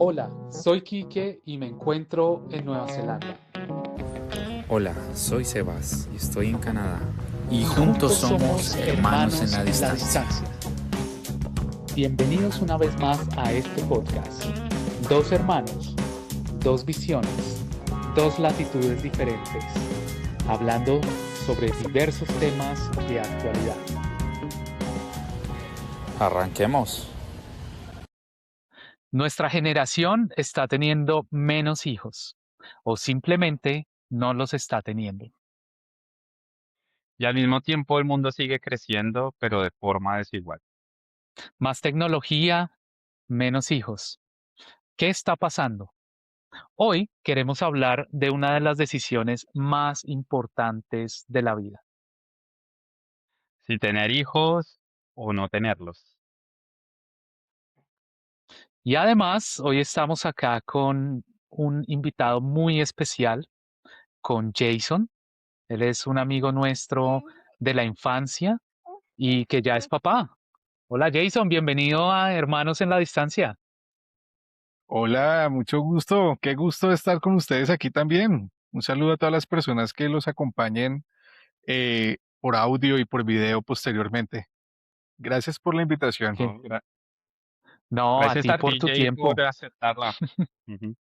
Hola, soy Quique y me encuentro en Nueva Zelanda. Hola, soy Sebas y estoy en Canadá. Y Y juntos juntos somos somos hermanos en hermanos la en la distancia. distancia. Bienvenidos una vez más a este podcast. Dos hermanos, dos visiones, dos latitudes diferentes, hablando sobre diversos temas de actualidad. Arranquemos. Nuestra generación está teniendo menos hijos o simplemente no los está teniendo. Y al mismo tiempo el mundo sigue creciendo, pero de forma desigual. Más tecnología, menos hijos. ¿Qué está pasando? Hoy queremos hablar de una de las decisiones más importantes de la vida. Si tener hijos o no tenerlos. Y además, hoy estamos acá con un invitado muy especial, con Jason. Él es un amigo nuestro de la infancia y que ya es papá. Hola Jason, bienvenido a Hermanos en la Distancia. Hola, mucho gusto. Qué gusto estar con ustedes aquí también. Un saludo a todas las personas que los acompañen por audio y por video posteriormente. Gracias por la invitación. Que- No, No, a gracias ti a por ti, tu Jay, por tiempo. aceptarla. Ujú.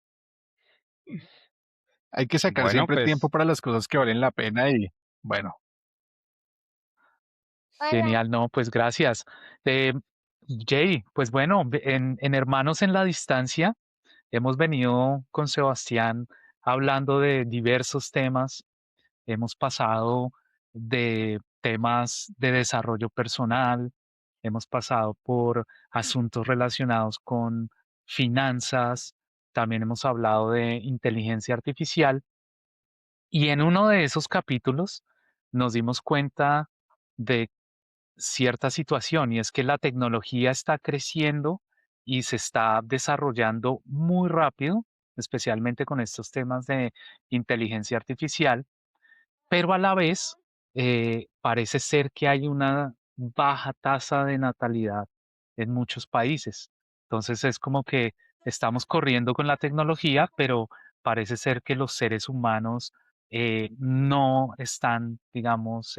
Hay que sacar Bueno, siempre tiempo pues, para las cosas que valen la pena y bueno, Genial, no, pues gracias. Eh, Jay, pues bueno, en Hermanos en la Distancia hemos venido con Sebastián hablando de diversos temas. Hemos pasado de temas de desarrollo personal, hemos pasado por asuntos relacionados con finanzas, también hemos hablado de inteligencia artificial y en uno de esos capítulos nos dimos cuenta de cierta situación y es que la tecnología está creciendo y se está desarrollando muy rápido, especialmente con estos temas de inteligencia artificial, pero a la vez parece ser que hay una baja tasa de natalidad en muchos países. Entonces es como que estamos corriendo con la tecnología, pero parece ser que los seres humanos no están, digamos,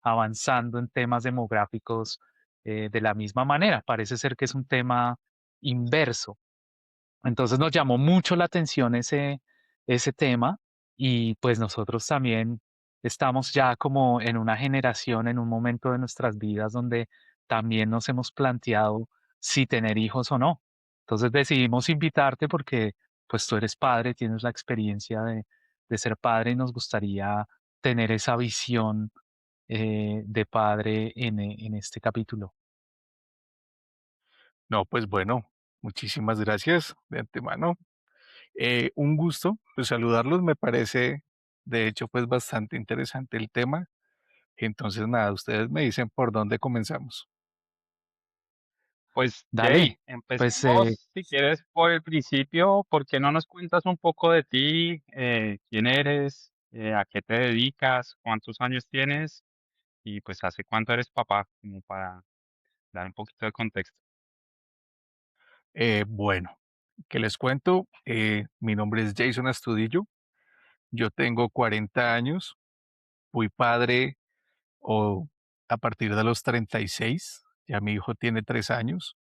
avanzando en temas demográficos de la misma manera. Parece ser que es un tema inverso. Entonces nos llamó mucho la atención ese tema y pues nosotros también estamos ya como en una generación, en un momento de nuestras vidas donde también nos hemos planteado si tener hijos o no. Entonces decidimos invitarte porque pues tú eres padre, tienes la experiencia de ser padre y nos gustaría tener esa visión de padre en este capítulo. no, pues bueno, muchísimas gracias de antemano. Un gusto, pues saludarlos. Me parece, de hecho, pues bastante interesante el tema. Entonces, nada, ustedes me dicen por dónde comenzamos. pues, Dale, Jay, pues empecemos, si quieres, por el principio. ¿Por qué no nos cuentas un poco de ti? ¿Quién eres? ¿A qué te dedicas? ¿Cuántos años tienes? Y pues, ¿hace cuánto eres papá? Como para dar un poquito de contexto. Bueno, ¿qué les cuento? Mi nombre es Jason Astudillo. Yo tengo 40 años, fui padre o a partir de los 36, ya mi hijo tiene 3 años.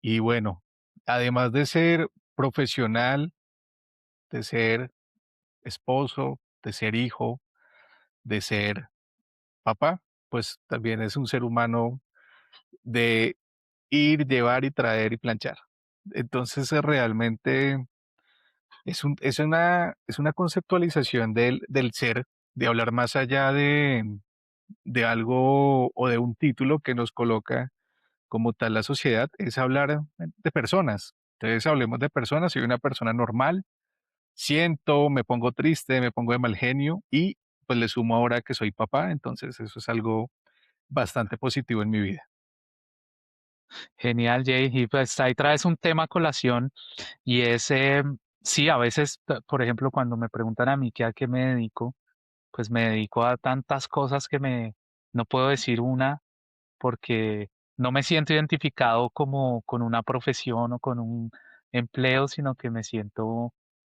Y bueno, además de ser profesional, de ser esposo, de ser hijo, de ser papá, pues también es un ser humano de ir, llevar y traer y planchar. Entonces, realmente es una conceptualización del ser, de hablar más allá de algo o de un título que nos coloca como tal la sociedad, es hablar de personas. Entonces, hablemos de personas, soy una persona normal, siento, me pongo triste, me pongo de mal genio y pues le sumo ahora que soy papá, entonces eso es algo bastante positivo en mi vida. genial, Jay. Y pues ahí traes un tema a colación y es, sí, a veces, por ejemplo, cuando me preguntan a mí a qué me dedico, pues me dedico a tantas cosas que no puedo decir una porque no me siento identificado como con una profesión o con un empleo, sino que me siento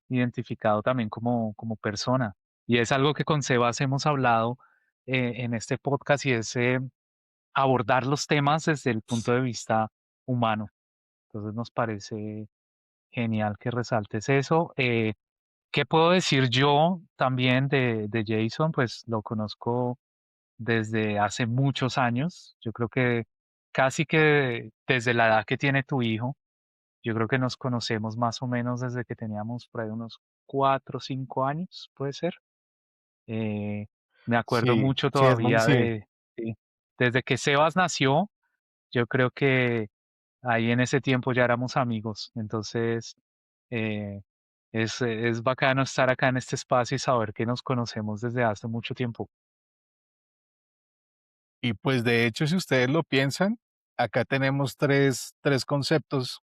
identificado también como persona. Y es algo que con Sebas hemos hablado en este podcast y es abordar los temas desde el punto de vista humano. Entonces nos parece genial que resaltes eso. ¿Qué puedo decir yo también de Jason? Pues lo conozco desde hace muchos años. Yo creo que casi que desde la edad que tiene tu hijo, yo creo que nos conocemos más o menos desde que teníamos por ahí unos 4 o 5 años, puede ser. Eh, Me acuerdo Sí, mucho sí, es muy, todavía sí. sí, desde que Sebas nació, yo creo que ahí en ese tiempo ya éramos amigos. Entonces, eh, es bacano estar acá en este espacio y saber que nos conocemos desde hace mucho tiempo. Y pues de hecho, si ustedes lo piensan, acá tenemos tres conceptos.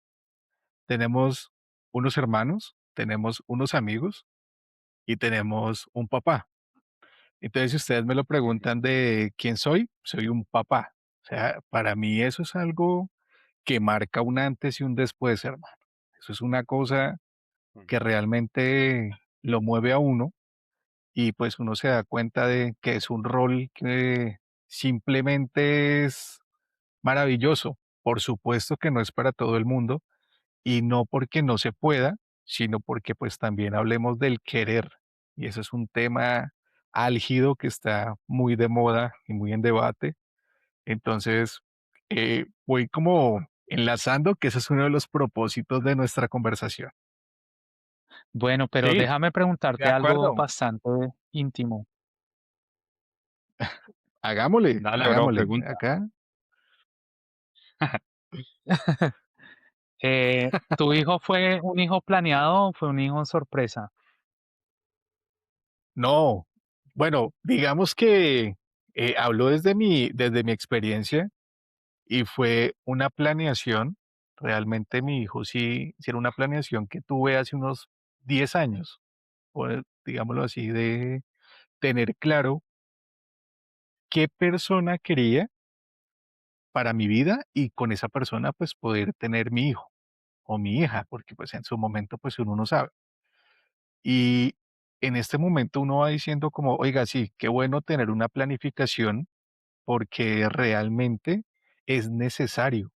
Tenemos unos hermanos, tenemos unos amigos y tenemos un papá. Entonces, si ustedes me lo preguntan de quién soy un papá. O sea, para mí eso es algo que marca un antes y un después, hermano. Eso es una cosa que Ujú. realmente lo mueve a uno y pues uno se da cuenta de que es un rol que simplemente es maravilloso. Por supuesto que no es para todo el mundo y no porque no se pueda, sino porque pues también hablemos del querer. Y eso es un tema álgido que está muy de moda y muy en debate. Entonces, voy como enlazando que ese es uno de los propósitos de nuestra conversación. Bueno, pero Sí, déjame de preguntarte algo acuerdo. bastante íntimo. Hagámosle, Dale, bro, hagámosle. pregunta. Acá, ¿Tu hijo fue un hijo planeado o fue un hijo sorpresa? no. Bueno, digamos que hablo desde mi experiencia y fue una planeación. Realmente mi hijo sí era una planeación que tuve hace unos 10 años, o digámoslo así, de tener claro qué persona quería para mi vida y con esa persona pues poder tener mi hijo o mi hija, porque pues en su momento pues uno no sabe. Y en este momento uno va diciendo como, oiga, sí, qué bueno tener una planificación porque realmente es necesario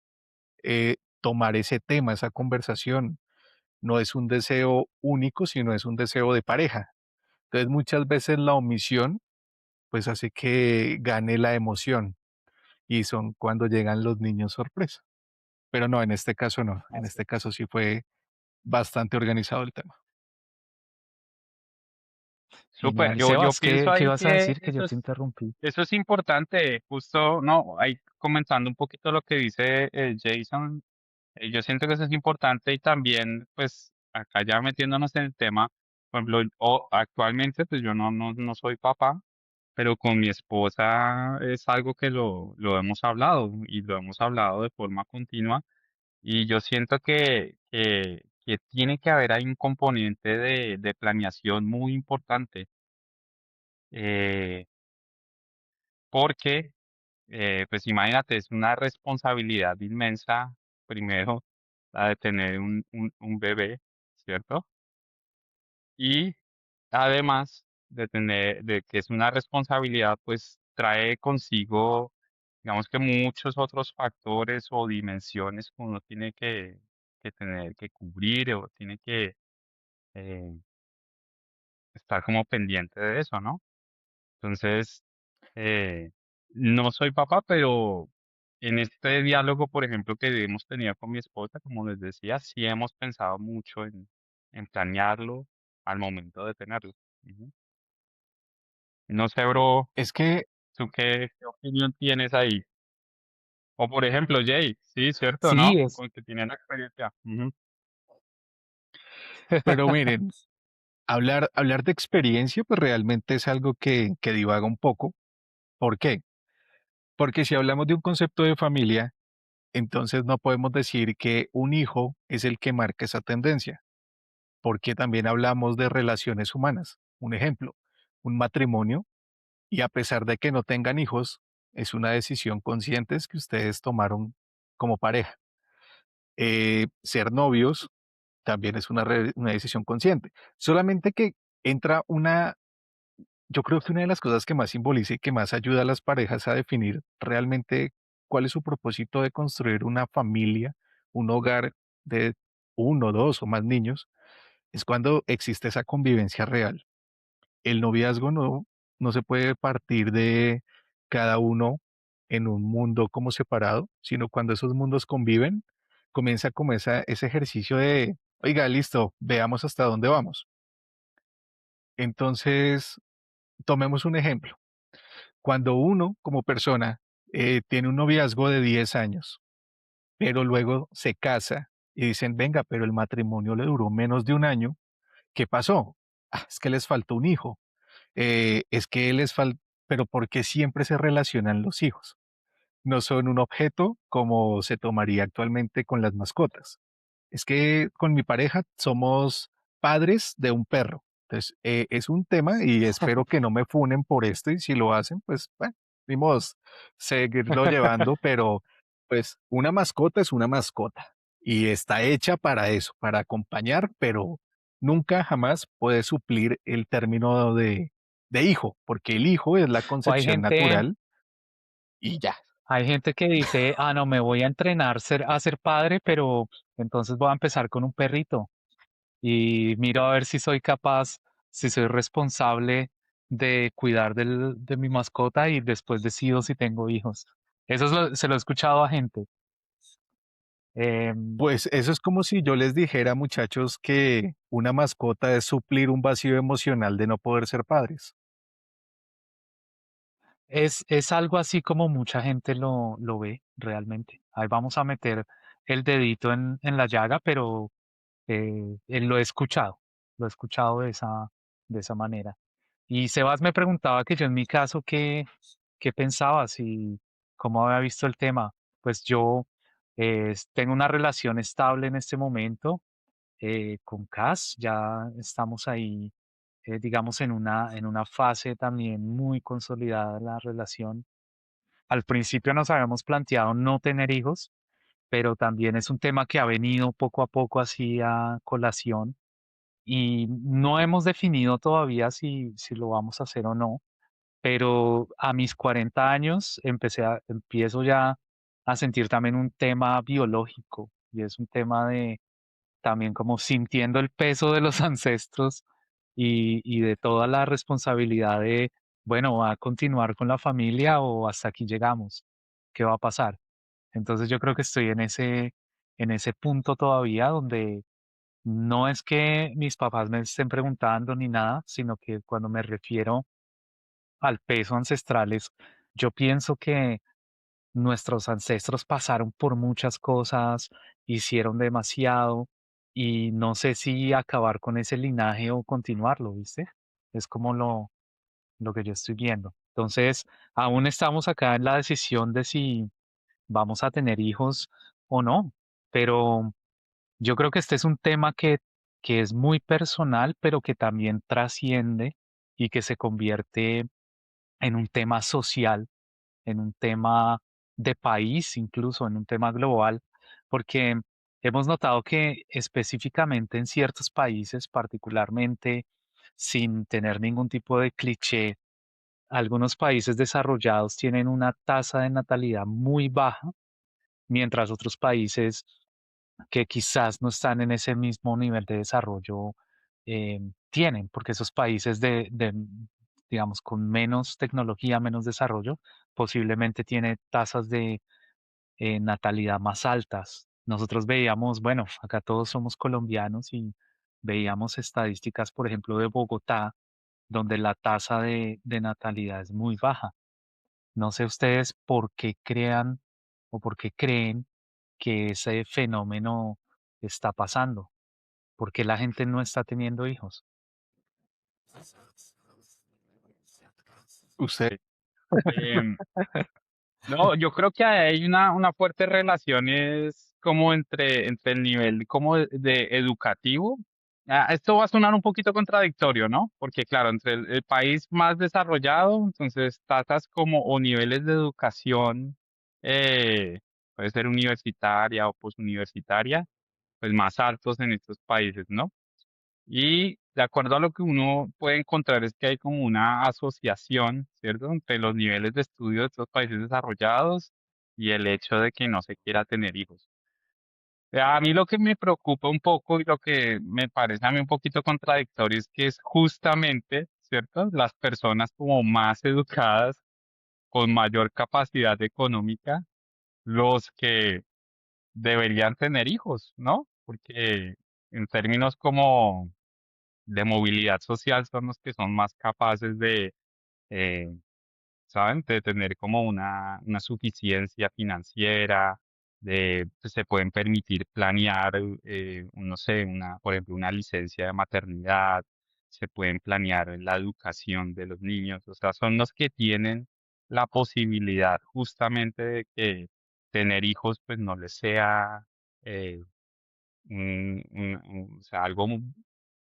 tomar ese tema, esa conversación. No es un deseo único, sino es un deseo de pareja. Entonces muchas veces la omisión pues hace que gane la emoción y son cuando llegan los niños sorpresa. Pero no, en este caso no, en Así. este caso sí fue bastante organizado el tema. Súper. Genial. Yo Sebas, pienso ¿qué ahí ibas a que decir? Que yo te interrumpí. eso es importante. Justo, no, ahí comentando un poquito lo que dice Jason, yo siento que eso es importante y también, pues, acá ya metiéndonos en el tema, por ejemplo, actualmente, pues yo no soy papá, pero con mi esposa es algo que lo hemos hablado y lo hemos hablado de forma continua. Y yo siento que tiene que haber ahí un componente de planeación muy importante, eh, porque, pues imagínate, es una responsabilidad inmensa, primero, la de tener un bebé, ¿cierto? Y además de que es una responsabilidad, pues trae consigo, digamos que muchos otros factores o dimensiones que uno tiene que tener que cubrir o tiene que eh, estar como pendiente de eso, ¿no? Entonces, eh, no soy papá, pero en este diálogo, por ejemplo, que hemos tenido con mi esposa, como les decía, sí hemos pensado mucho en planearlo al momento de tenerlo. Ujú. No sé, bro, Es que ¿tú qué opinión tienes ahí? O por ejemplo, Jay, sí, cierto, Sí, ¿no? es. Con que tiene la experiencia. Ujú. pero miren, hablar de experiencia, pues realmente es algo que divaga un poco. ¿Por qué? Porque si hablamos de un concepto de familia, entonces no podemos decir que un hijo es el que marca esa tendencia, porque también hablamos de relaciones humanas. Un ejemplo, un matrimonio, y a pesar de que no tengan hijos, es una decisión consciente que ustedes tomaron como pareja. Ser novios también es una decisión consciente. Solamente que entra yo creo que una de las cosas que más simboliza y que más ayuda a las parejas a definir realmente cuál es su propósito de construir una familia, un hogar de uno, dos o más niños, es cuando existe esa convivencia real. El noviazgo no se puede partir de cada uno en un mundo como separado, sino cuando esos mundos conviven, comienza como ese ejercicio de, oiga, listo, veamos hasta dónde vamos. Entonces, tomemos un ejemplo. Cuando uno como persona tiene un noviazgo de 10 años, pero luego se casa y dicen, venga, pero el matrimonio le duró menos de un año, ¿qué pasó? "Ah, es que les faltó un hijo. Es que les falta, pero ¿por qué siempre se relacionan los hijos? No son un objeto como se tomaría actualmente con las mascotas. Es que con mi pareja somos padres de un perro. Entonces, es un tema y espero que no me funen por esto y si lo hacen, pues, bueno, ni modos, seguirlo llevando, pero pues una mascota es una mascota y está hecha para eso, para acompañar, pero nunca jamás puede suplir el término de hijo, porque el hijo es la O concepción natural y ya. hay gente que dice, ah, no, me voy a entrenar a ser padre, pero entonces voy a empezar con un perrito y miro a ver si soy capaz, si soy responsable de cuidar de mi mascota y después decido si tengo hijos. Se lo he escuchado a gente. Em, Pues eso es como si yo les dijera, muchachos, que una mascota es suplir un vacío emocional de no poder ser padres. es algo así como mucha gente lo ve realmente. Ahí vamos a meter el dedito en la llaga, pero lo he escuchado de esa manera. Y Sebas me preguntaba que yo en mi caso, ¿qué pensabas y cómo había visto el tema? Pues yo tengo una relación estable en este momento con Cas, ya estamos ahí, digamos, en una fase también muy consolidada de la relación. Al principio nos habíamos planteado no tener hijos, pero también es un tema que ha venido poco a poco así a colación y no hemos definido todavía si lo vamos a hacer o no, pero a mis 40 años empiezo ya a sentir también un tema biológico y es un tema de también como sintiendo el peso de los ancestros y de toda la responsabilidad de, bueno, ¿va a continuar con la familia o hasta aquí llegamos? ¿Qué va a pasar? Entonces yo creo que estoy en ese punto todavía donde no es que mis papás me estén preguntando ni nada, sino que cuando me refiero al peso ancestrales, yo pienso que nuestros ancestros pasaron por muchas cosas, hicieron demasiado y no sé si acabar con ese linaje o continuarlo, ¿viste? Es como lo que yo estoy viendo. Entonces, aún estamos acá en la decisión de si vamos a tener hijos o no, pero yo creo que este es un tema que es muy personal, pero que también trasciende y que se convierte en un tema social, en un tema de país, incluso en un tema global, porque hemos notado que específicamente en ciertos países, particularmente sin tener ningún tipo de cliché, algunos países desarrollados tienen una tasa de natalidad muy baja, mientras otros países que quizás no están en ese mismo nivel de desarrollo tienen, porque esos países digamos, con menos tecnología, menos desarrollo, posiblemente tiene tasas de natalidad más altas. Nosotros veíamos, bueno, acá todos somos colombianos y veíamos estadísticas, por ejemplo, de Bogotá, donde la tasa de natalidad es muy baja. No sé ustedes por qué crean o por qué creen que ese fenómeno está pasando, por qué la gente no está teniendo hijos. Usted, Sí. Em, no, yo creo que hay una fuerte relación es como entre el nivel como de educativo. Esto va a sonar un poquito contradictorio, ¿no? Porque claro, entre el país más desarrollado, entonces tasas como o niveles de educación, eh, puede ser universitaria o posuniversitaria, pues más altos en estos países, ¿no? Y de acuerdo a lo que uno puede encontrar es que hay como una asociación, ¿cierto?, entre los niveles de estudio de estos países desarrollados y el hecho de que no se quiera tener hijos. A mí lo que me preocupa un poco y lo que me parece a mí un poquito contradictorio es que es justamente, ¿cierto?, las personas como más educadas, con mayor capacidad económica, los que deberían tener hijos, ¿no? Porque en términos como de movilidad social son los que son más capaces de, eh, ¿saben? De tener como una suficiencia financiera, de, pues, se pueden permitir planear, no sé, por ejemplo, una licencia de maternidad, se pueden planear la educación de los niños, o sea, son los que tienen la posibilidad justamente de que tener hijos, pues, no les sea, eh, o sea, algo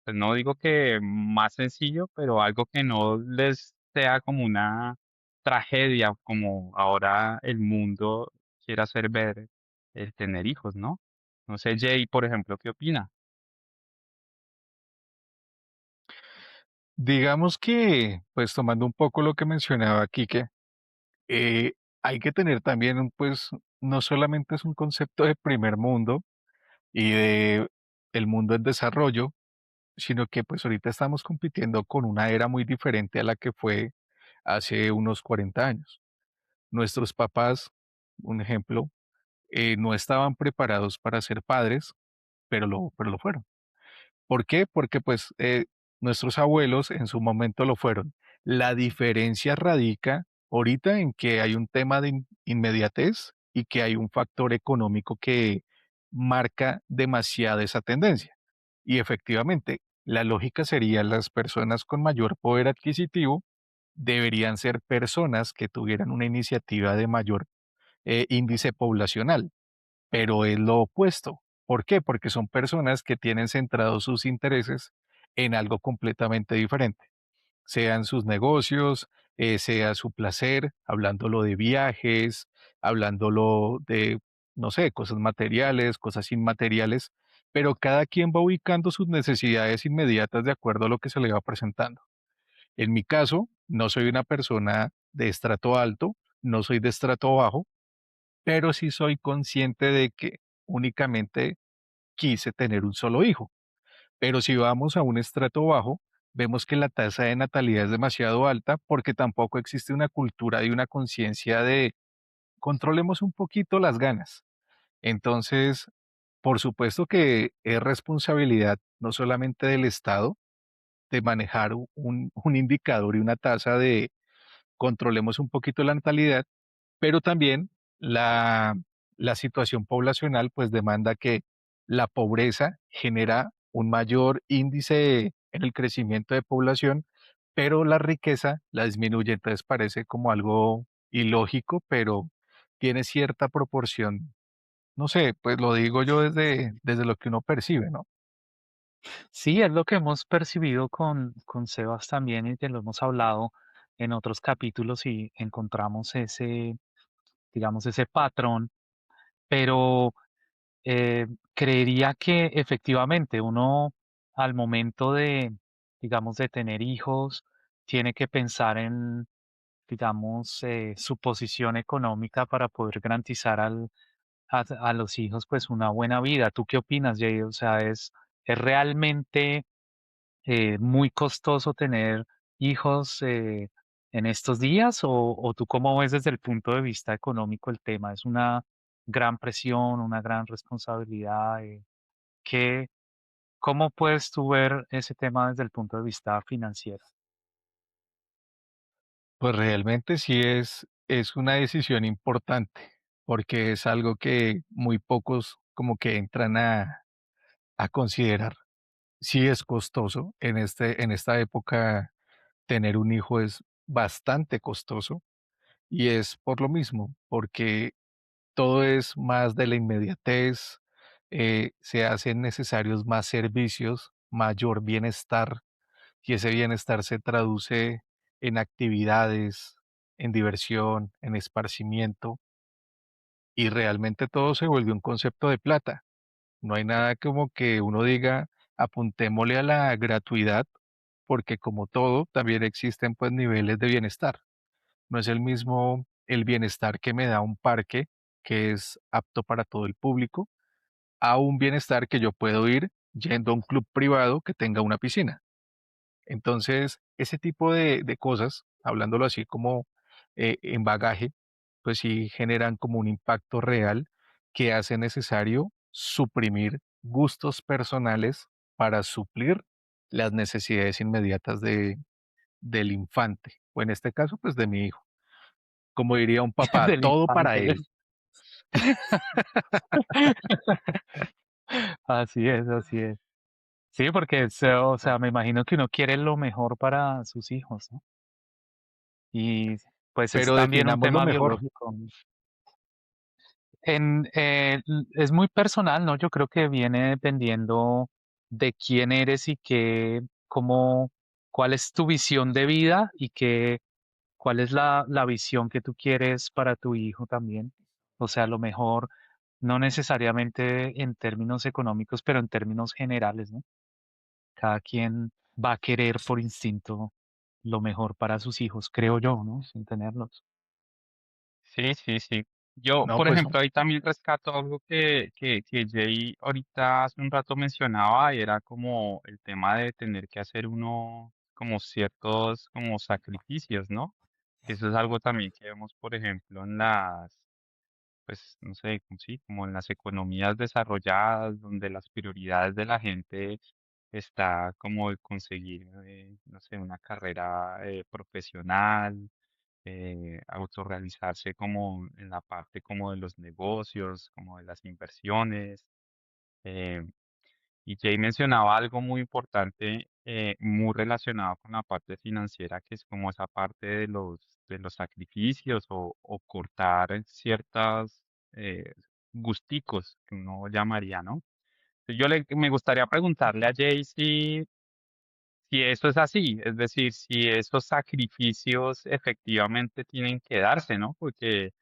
pues no digo que más sencillo, pero algo que no les sea como una tragedia, como ahora el mundo quiere hacer ver el tener hijos, ¿no? No sé, Jay, por ejemplo, ¿qué opina? Digamos que, pues tomando un poco lo que mencionaba Quique, eh, hay que tener también, pues, no solamente es un concepto de primer mundo y de el mundo en desarrollo, sino que pues ahorita estamos compitiendo con una era muy diferente a la que fue hace unos 40 años. Nuestros papás, un ejemplo, no estaban preparados para ser padres, pero lo fueron. ¿Por qué? Porque pues nuestros abuelos en su momento lo fueron. La diferencia radica ahorita en que hay un tema de inmediatez y que hay un factor económico que marca demasiada esa tendencia. Y efectivamente, la lógica sería las personas con mayor poder adquisitivo deberían ser personas que tuvieran una iniciativa de mayor índice poblacional, pero es lo opuesto. ¿Por qué? Porque son personas que tienen centrados sus intereses en algo completamente diferente, sean sus negocios, sea su placer, hablándolo de viajes, hablándolo de, no sé, cosas materiales, cosas inmateriales, pero cada quien va ubicando sus necesidades inmediatas de acuerdo a lo que se le va presentando. En mi caso, no soy una persona de estrato alto, no soy de estrato bajo, pero sí soy consciente de que únicamente quise tener un solo hijo. Pero si vamos a un estrato bajo, vemos que la tasa de natalidad es demasiado alta porque tampoco existe una cultura y una conciencia de controlemos un poquito las ganas. Entonces, por supuesto que es responsabilidad no solamente del Estado de manejar un indicador y una tasa de controlemos un poquito la natalidad, pero también la, la situación poblacional pues demanda que la pobreza genera un mayor índice en el crecimiento de población, pero la riqueza la disminuye. Entonces parece como algo ilógico, pero tiene cierta proporción. No sé, pues lo digo yo desde lo que uno percibe, ¿no? Sí, es lo que hemos percibido con Sebas también y te lo hemos hablado en otros capítulos y encontramos ese, digamos, ese patrón, pero creería que efectivamente uno al momento de, digamos, de tener hijos, tiene que pensar en, digamos, su posición económica para poder garantizar a los hijos pues una buena vida. ¿Tú qué opinas, Jay? O sea, es realmente muy costoso tener hijos en estos días o tú cómo ves desde el punto de vista económico el tema? ¿Es una gran presión, una gran responsabilidad? ¿Qué, cómo puedes tú ver ese tema desde el punto de vista financiero? Pues realmente sí es una decisión importante, porque es algo que muy pocos como que entran a considerar. Sí es costoso. En esta época tener un hijo es bastante costoso y es por lo mismo, porque todo es más de la inmediatez, se hacen necesarios más servicios, mayor bienestar y ese bienestar se traduce en actividades, en diversión, en esparcimiento y realmente todo se vuelve un concepto de plata. No hay nada como que uno diga, apuntémosle a la gratuidad, porque como todo, también existen pues niveles de bienestar. No es el mismo el bienestar que me da un parque que es apto para todo el público, a un bienestar que yo puedo ir yendo a un club privado que tenga una piscina. Entonces, ese tipo de cosas, hablándolo así como en bagaje, pues sí generan como un impacto real que hace necesario suprimir gustos personales para suplir las necesidades inmediatas del infante, o en este caso, pues de mi hijo. Como diría un papá, del todo para infante. él. Así es, así es. Sí, porque, o sea, me imagino que uno quiere lo mejor para sus hijos, ¿no? Y pues es Pero también un definamos lo tema mejor. biológico. Es muy personal, ¿no? Yo creo que viene dependiendo de quién eres y cuál es tu visión de vida y cuál es la visión que tú quieres para tu hijo también. O sea, a lo mejor no necesariamente en términos económicos, pero en términos generales, ¿no? Cada quien va a querer por instinto lo mejor para sus hijos, creo yo, ¿no? Sin tenerlos. Sí, sí, sí. Yo, No, por pues ejemplo, ahí también rescato algo que Jay ahorita hace un rato mencionaba y era como el tema de tener que hacer uno como ciertos como sacrificios, ¿no? Eso es algo también que vemos, por ejemplo, en pues, no sé, sí, como en las economías desarrolladas, donde las prioridades de la gente está como el conseguir, no sé, una carrera profesional, autorrealizarse como en la parte como de los negocios, como de las inversiones. eh, y Jay mencionaba algo muy importante, muy relacionado con la parte financiera, que es como esa parte de los sacrificios o cortar ciertas gusticos que uno llamaría, ¿no? Me gustaría preguntarle a Jay si eso es así, es decir, si esos sacrificios efectivamente tienen que darse, ¿no? Porque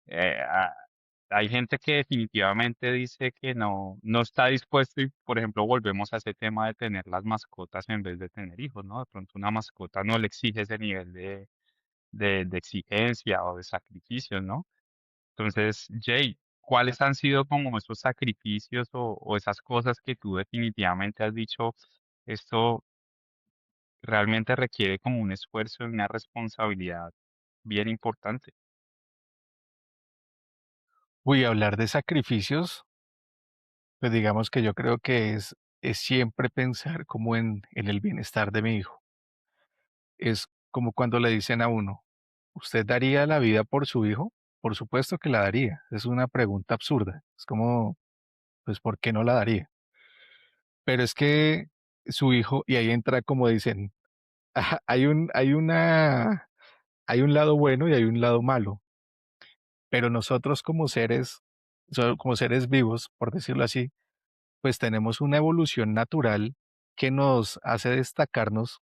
eh, ah, hay gente que definitivamente dice que no está dispuesto y, por ejemplo, volvemos a ese tema de tener las mascotas en vez de tener hijos, ¿no? De pronto una mascota no le exige ese nivel de exigencia o de sacrificios, ¿no? Entonces, Jay, ¿cuáles han sido como esos sacrificios o esas cosas que tú definitivamente has dicho, esto realmente requiere como un esfuerzo y una responsabilidad bien importante? uy, hablar de sacrificios, pues digamos que yo creo que es siempre pensar como en el bienestar de mi hijo. Es como cuando le dicen a uno, ¿usted daría la vida por su hijo? Por supuesto que la daría. Es una pregunta absurda. Es como, pues, ¿por qué no la daría? Pero es que su hijo, y ahí entra como dicen, ajá, hay un lado bueno y hay un lado malo. Pero nosotros como seres, como seres vivos, por decirlo así, pues tenemos una evolución natural que nos hace destacarnos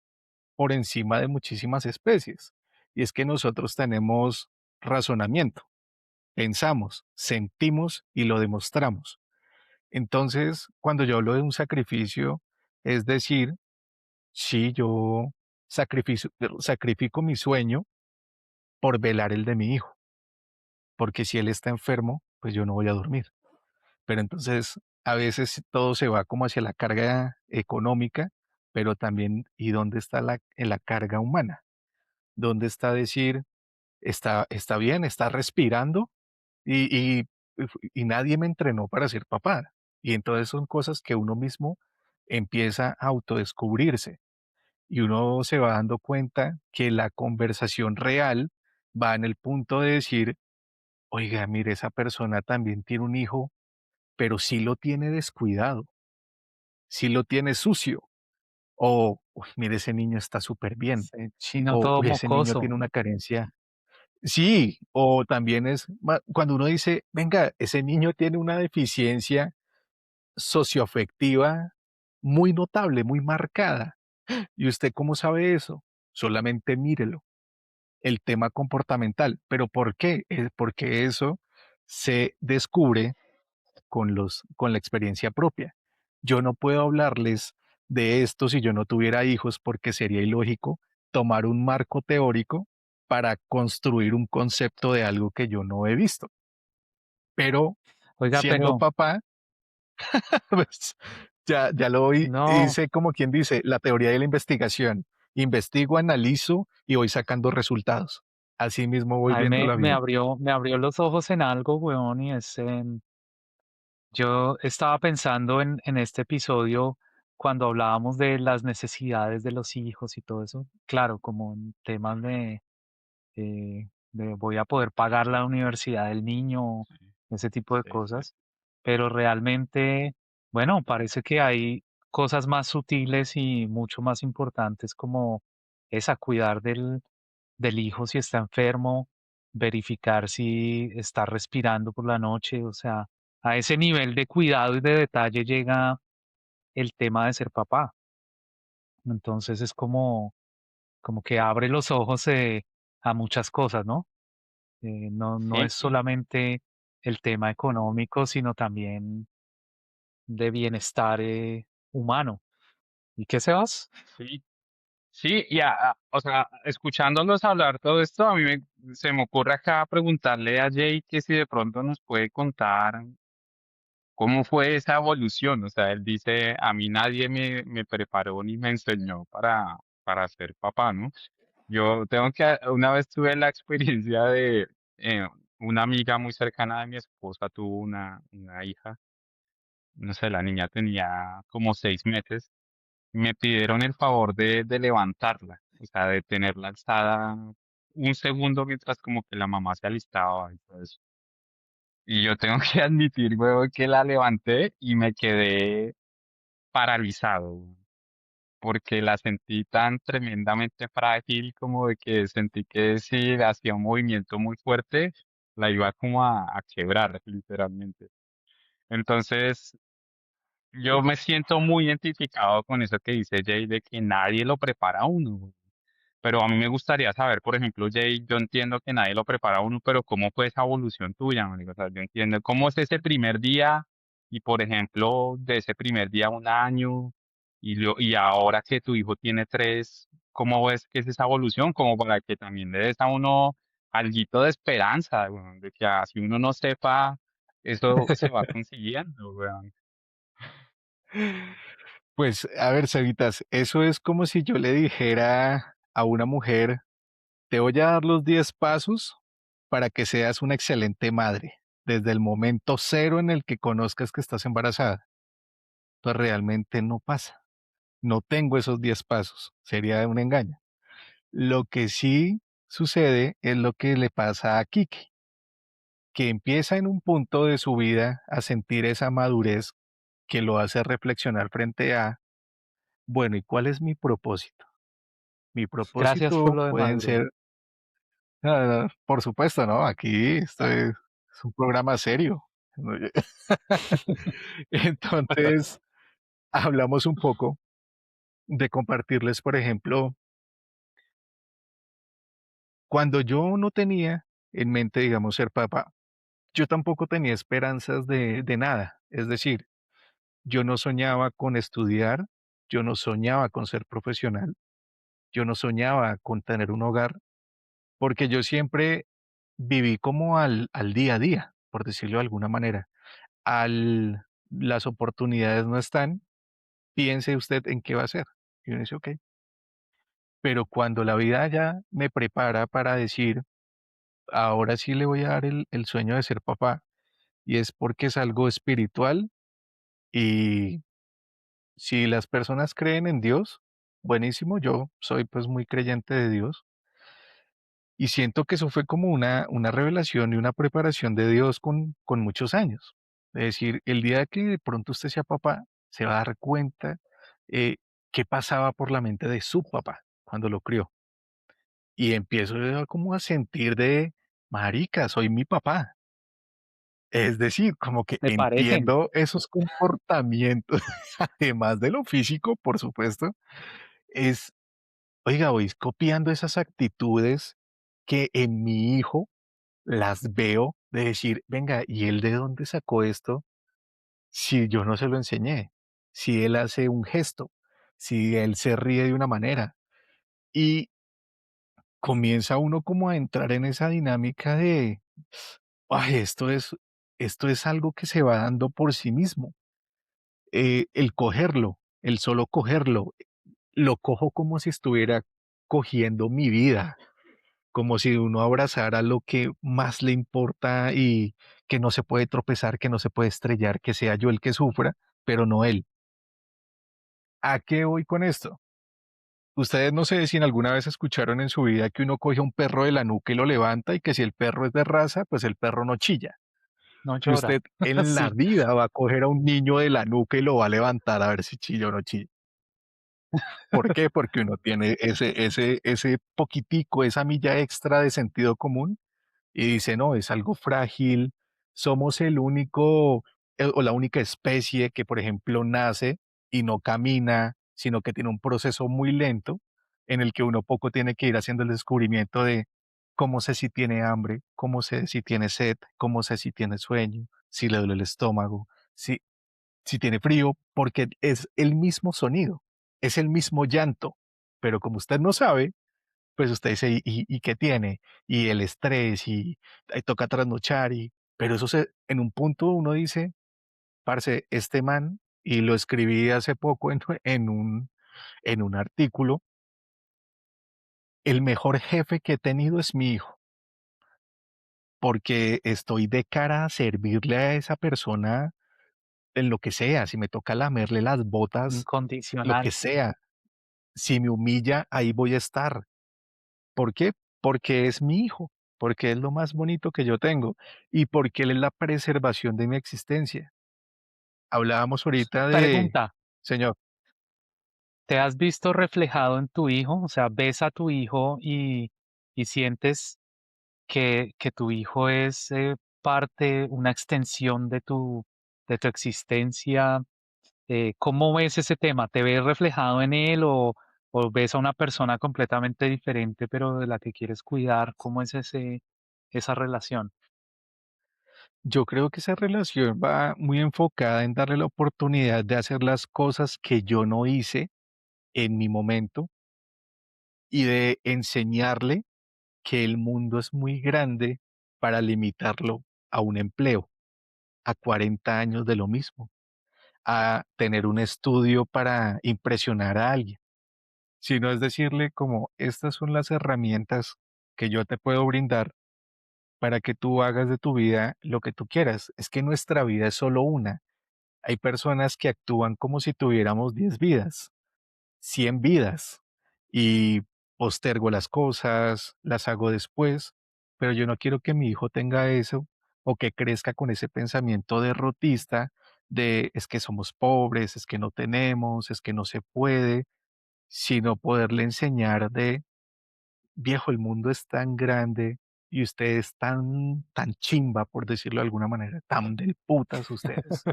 por encima de muchísimas especies. Y es que nosotros tenemos razonamiento, pensamos, sentimos y lo demostramos. Entonces, cuando yo hablo de un sacrificio, es decir, sí, yo sacrifico mi sueño por velar el de mi hijo, porque si él está enfermo, pues yo no voy a dormir. Pero entonces a veces todo se va como hacia la carga económica, pero también, ¿y dónde está la carga humana? ¿Dónde está decir, está bien, está respirando y nadie me entrenó para ser papá? Y entonces son cosas que uno mismo empieza a autodescubrirse y uno se va dando cuenta que la conversación real va en el punto de decir, oiga, mire, esa persona también tiene un hijo, pero sí lo tiene descuidado, sí lo tiene sucio. O, "Uy, mire, ese niño está súper bien. Ese chino O, todo uy, ese niño mocoso. tiene una carencia. Sí, o también es cuando uno dice, venga, ese niño tiene una deficiencia socioafectiva muy notable, muy marcada. ¿Y usted cómo sabe eso? Solamente mírelo. El tema comportamental. ¿Pero por qué? Porque eso se descubre con la experiencia propia. Yo no puedo hablarles de esto si yo no tuviera hijos, porque sería ilógico tomar un marco teórico para construir un concepto de algo que yo no he visto. Pero Oiga, siendo pero papá, pues ya lo no, hice como quien dice, la teoría de la investigación. Investigo, analizo y voy sacando resultados. Así mismo voy a mí viendo la vida. me abrió los ojos en algo, weón, y es, yo estaba pensando en este episodio cuando hablábamos de las necesidades de los hijos y todo eso, claro, como en temas de voy a poder pagar la universidad del niño, Sí, ese tipo de sí, sí. cosas, pero realmente, bueno, parece que hay cosas más sutiles y mucho más importantes como esa, cuidar del hijo si está enfermo, verificar si está respirando por la noche, o sea, a ese nivel de cuidado y de detalle llega el tema de ser papá. Entonces es como que abre los ojos a muchas cosas, ¿no? No Sí, es solamente el tema económico, sino también de bienestar humano. ¿Y qué se vas? sí, sí, y o sea, escuchándolos hablar todo esto, se me ocurre acá preguntarle a Jay que si de pronto nos puede contar cómo fue esa evolución. O sea, él dice, a mí nadie me preparó ni me enseñó para ser papá, ¿no? Yo tengo que, una vez tuve la experiencia de una amiga muy cercana de mi esposa tuvo una hija, no sé, la niña tenía como 6 meses. Me pidieron el favor de levantarla, o sea, de tenerla alzada un segundo mientras como que la mamá se alistaba y todo eso. Y yo tengo que admitir, huevón, que la levanté y me quedé paralizado, weón, porque la sentí tan tremendamente frágil como de que sentí que si hacía un movimiento muy fuerte, la iba como a quebrar, literalmente. Entonces, yo me siento muy identificado con eso que dice Jay de que nadie lo prepara a uno. Pero a mí me gustaría saber, por ejemplo, Jay, yo entiendo que nadie lo prepara a uno, pero ¿cómo fue esa evolución tuya, marico? O sea, yo entiendo cómo es ese primer día y, por ejemplo, de ese primer día a un año y ahora que tu hijo tiene 3, ¿cómo ves que es esa evolución? Como para que también le des a uno alguito de esperanza, weón, de que así uno no sepa, eso se va consiguiendo, weón. Pues, a ver, Cevitas, eso es como si yo le dijera a una mujer, te voy a dar los 10 pasos para que seas una excelente madre, desde el momento cero en el que conozcas que estás embarazada. Pues realmente no pasa. No tengo esos 10 pasos. Sería un engaño. Lo que sí sucede es lo que le pasa a Kiki, que empieza en un punto de su vida a sentir esa madurez que lo hace reflexionar frente a, bueno, ¿y cuál es mi propósito? Mi Gracias por propósito lo de pueden madurez. ser, por supuesto, ¿no? Aquí es un programa serio. Entonces, hablamos un poco de compartirles, por ejemplo, cuando yo no tenía en mente, digamos, ser papá, yo tampoco tenía esperanzas de nada. Es decir, yo no soñaba con estudiar, yo no soñaba con ser profesional, yo no soñaba con tener un hogar, porque yo siempre viví como al día a día, por decirlo de alguna manera. Las oportunidades no están, piense usted en qué va a hacer. Y uno dice, ok. Pero cuando la vida ya me prepara para decir, ahora sí le voy a dar el sueño de ser papá, y es porque es algo espiritual y si las personas creen en Dios, buenísimo, yo soy pues muy creyente de Dios y siento que eso fue como una revelación y una preparación de Dios con muchos años. Es decir, el día que de pronto usted sea papá, se va a dar cuenta eh, qué pasaba por la mente de su papá cuando lo crió. Y empiezo yo como a sentir de, marica, soy mi papá. Es decir, como que Me parecen. entiendo esos comportamientos, además de lo físico, por supuesto, es, oiga, voy copiando esas actitudes que en mi hijo las veo de decir, venga, ¿y él de dónde sacó esto? si yo no se lo enseñé? Si él hace un gesto, si él se ríe de una manera. Y comienza uno como a entrar en esa dinámica de, ay, esto es algo que se va dando por sí mismo. El cogerlo, el solo cogerlo, lo cojo como si estuviera cogiendo mi vida, como si uno abrazara lo que más le importa y que no se puede tropezar, que no se puede estrellar, que sea yo el que sufra, pero no él. ¿A qué voy con esto? Ustedes no sé si en alguna vez escucharon en su vida que uno coge a un perro de la nuca y lo levanta y que si el perro es de raza, pues el perro no chilla. No Y llora. usted en la Sí, vida va a coger a un niño de la nuca y lo va a levantar a ver si chilla o no chilla. ¿Por qué? Porque uno tiene ese poquitico, esa milla extra de sentido común y dice, no, es algo frágil, somos el único o la única especie que, por ejemplo, nace y no camina, sino que tiene un proceso muy lento en el que uno poco tiene que ir haciendo el descubrimiento de cómo sé si tiene hambre, cómo sé si tiene sed, cómo sé si tiene sueño, si le duele el estómago, si tiene frío, porque es el mismo sonido, es el mismo llanto, pero como usted no sabe, pues usted dice: ¿y qué tiene? Y el estrés, y toca trasnochar, pero eso se en un punto uno dice: "Parce, este man", y lo escribí hace poco en un artículo, el mejor jefe que he tenido es mi hijo, porque estoy de cara a servirle a esa persona en lo que sea, si me toca lamerle las botas, lo que incondicional. sea, si me humilla, ahí voy a estar. ¿Por qué? Porque es mi hijo, porque es lo más bonito que yo tengo y porque él es la preservación de mi existencia. Hablábamos ahorita de Pregunta, señor, ¿te has visto reflejado en tu hijo? O sea, ves a tu hijo y sientes que tu hijo es parte, una extensión de tu existencia. ¿Cómo ves ese tema? ¿Te ves reflejado en él o ves a una persona completamente diferente, pero de la que quieres cuidar? ¿Cómo es esa relación? yo creo que esa relación va muy enfocada en darle la oportunidad de hacer las cosas que yo no hice en mi momento y de enseñarle que el mundo es muy grande para limitarlo a un empleo, a 40 años de lo mismo, a tener un estudio para impresionar a alguien, sino es decirle como estas son las herramientas que yo te puedo brindar para que tú hagas de tu vida lo que tú quieras. Es que nuestra vida es solo una. Hay personas que actúan como si tuviéramos 10 vidas, 100 vidas, y postergo las cosas, las hago después, pero yo no quiero que mi hijo tenga eso o que crezca con ese pensamiento derrotista de es que somos pobres, es que no tenemos, es que no se puede, sino poderle enseñar de, viejo, el mundo es tan grande y ustedes tan chimba, por decirlo de alguna manera, tan del putas ustedes,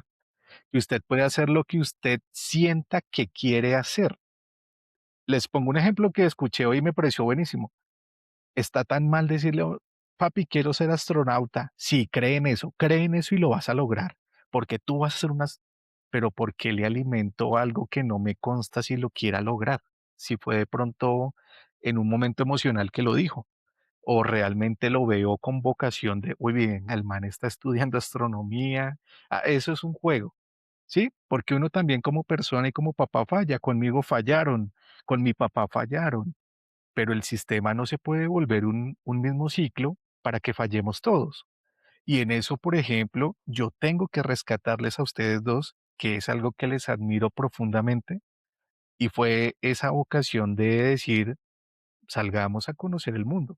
y usted puede hacer lo que usted sienta que quiere hacer. Les pongo un ejemplo que escuché hoy y me pareció buenísimo. Está tan mal decirle, papi, quiero ser astronauta. Sí, cree en eso y lo vas a lograr, porque tú vas a ser unas, pero ¿por qué le alimento algo que no me consta si lo quiera lograr? Si fue de pronto en un momento emocional que lo dijo, o realmente lo veo con vocación de, uy, bien, el man está estudiando astronomía. Eso es un juego, ¿sí? Porque uno también como persona y como papá falla. Conmigo fallaron, con mi papá fallaron, pero el sistema no se puede volver un mismo ciclo para que fallemos todos. Y en eso, por ejemplo, yo tengo que rescatarles a ustedes dos, que es algo que les admiro profundamente, y fue esa ocasión de decir, salgamos a conocer el mundo,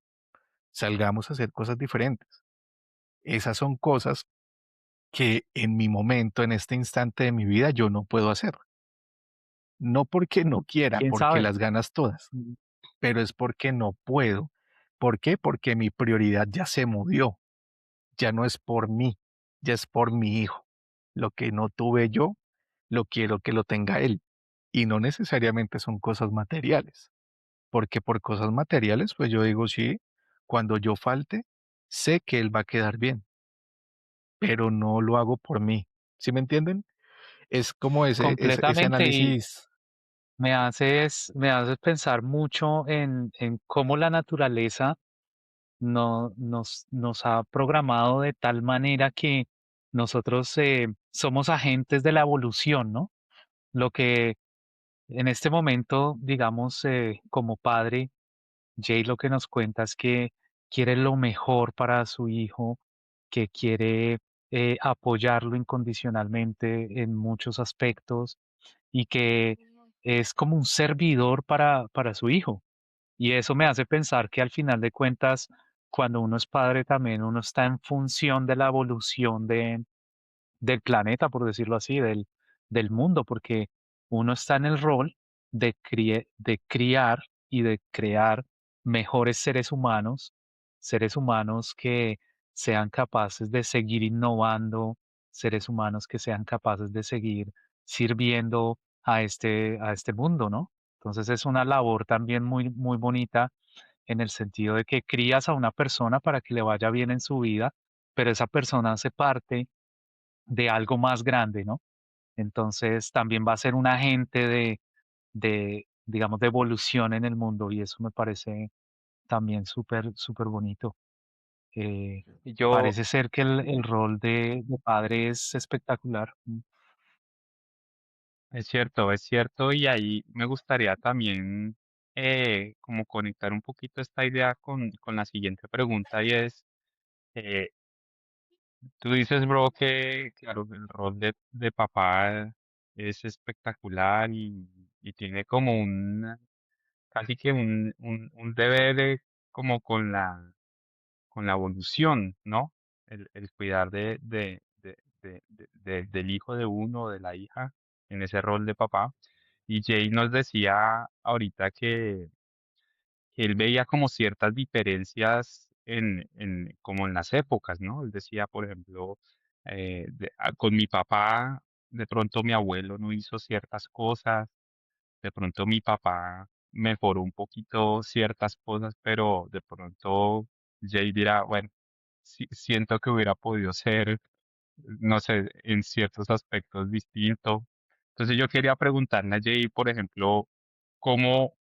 salgamos a hacer cosas diferentes. Esas son cosas que en mi momento, en este instante de mi vida, yo no puedo hacer. No porque no quiera, ¿Quién porque sabe? las ganas todas, Mm, pero es porque no puedo. ¿Por qué? Porque mi prioridad ya se movió, ya no es por mí, ya es por mi hijo. Lo que no tuve yo, lo quiero que lo tenga él. Y no necesariamente son cosas materiales, porque por cosas materiales, pues yo digo, sí, cuando yo falte, sé que él va a quedar bien, pero no lo hago por mí. ¿Sí me entienden? Es como ese completamente. Y análisis. me haces pensar mucho en cómo la naturaleza nos ha programado de tal manera que nosotros somos agentes de la evolución, ¿no? Lo que en este momento, digamos, como padre, Jay lo que nos cuenta es que quiere lo mejor para su hijo, que quiere apoyarlo incondicionalmente en muchos aspectos y que es como un servidor para su hijo. Y eso me hace pensar que al final de cuentas, cuando uno es padre, también uno está en función de la evolución del planeta, por decirlo así, del mundo, porque uno está en el rol de criar y de crear mejores seres humanos que sean capaces de seguir innovando, seres humanos que sean capaces de seguir sirviendo a este mundo, ¿no? Entonces es una labor también muy, muy bonita en el sentido de que crías a una persona para que le vaya bien en su vida, pero esa persona hace parte de algo más grande, ¿no? Entonces también va a ser un agente digamos, de evolución en el mundo y eso me parece también súper, súper bonito. Eh, Y yo, Parece ser que el rol de padre es espectacular. es cierto, y ahí me gustaría también como conectar un poquito esta idea con la siguiente pregunta y es, eh, tú dices, bro, que claro, el rol de papá es espectacular y tiene como casi que un deber como con la evolución, ¿no? El cuidar del hijo de uno, de la hija, en ese rol de papá. Y Jay nos decía ahorita que él veía como ciertas diferencias como en las épocas, ¿no? Él decía, por ejemplo, con mi papá, de pronto mi abuelo no hizo ciertas cosas, de pronto mi papá mejoró un poquito ciertas cosas, pero de pronto Jay dirá, bueno, siento que hubiera podido ser, no sé, en ciertos aspectos distinto. Entonces yo quería preguntarle a Jay, por ejemplo, ¿cómo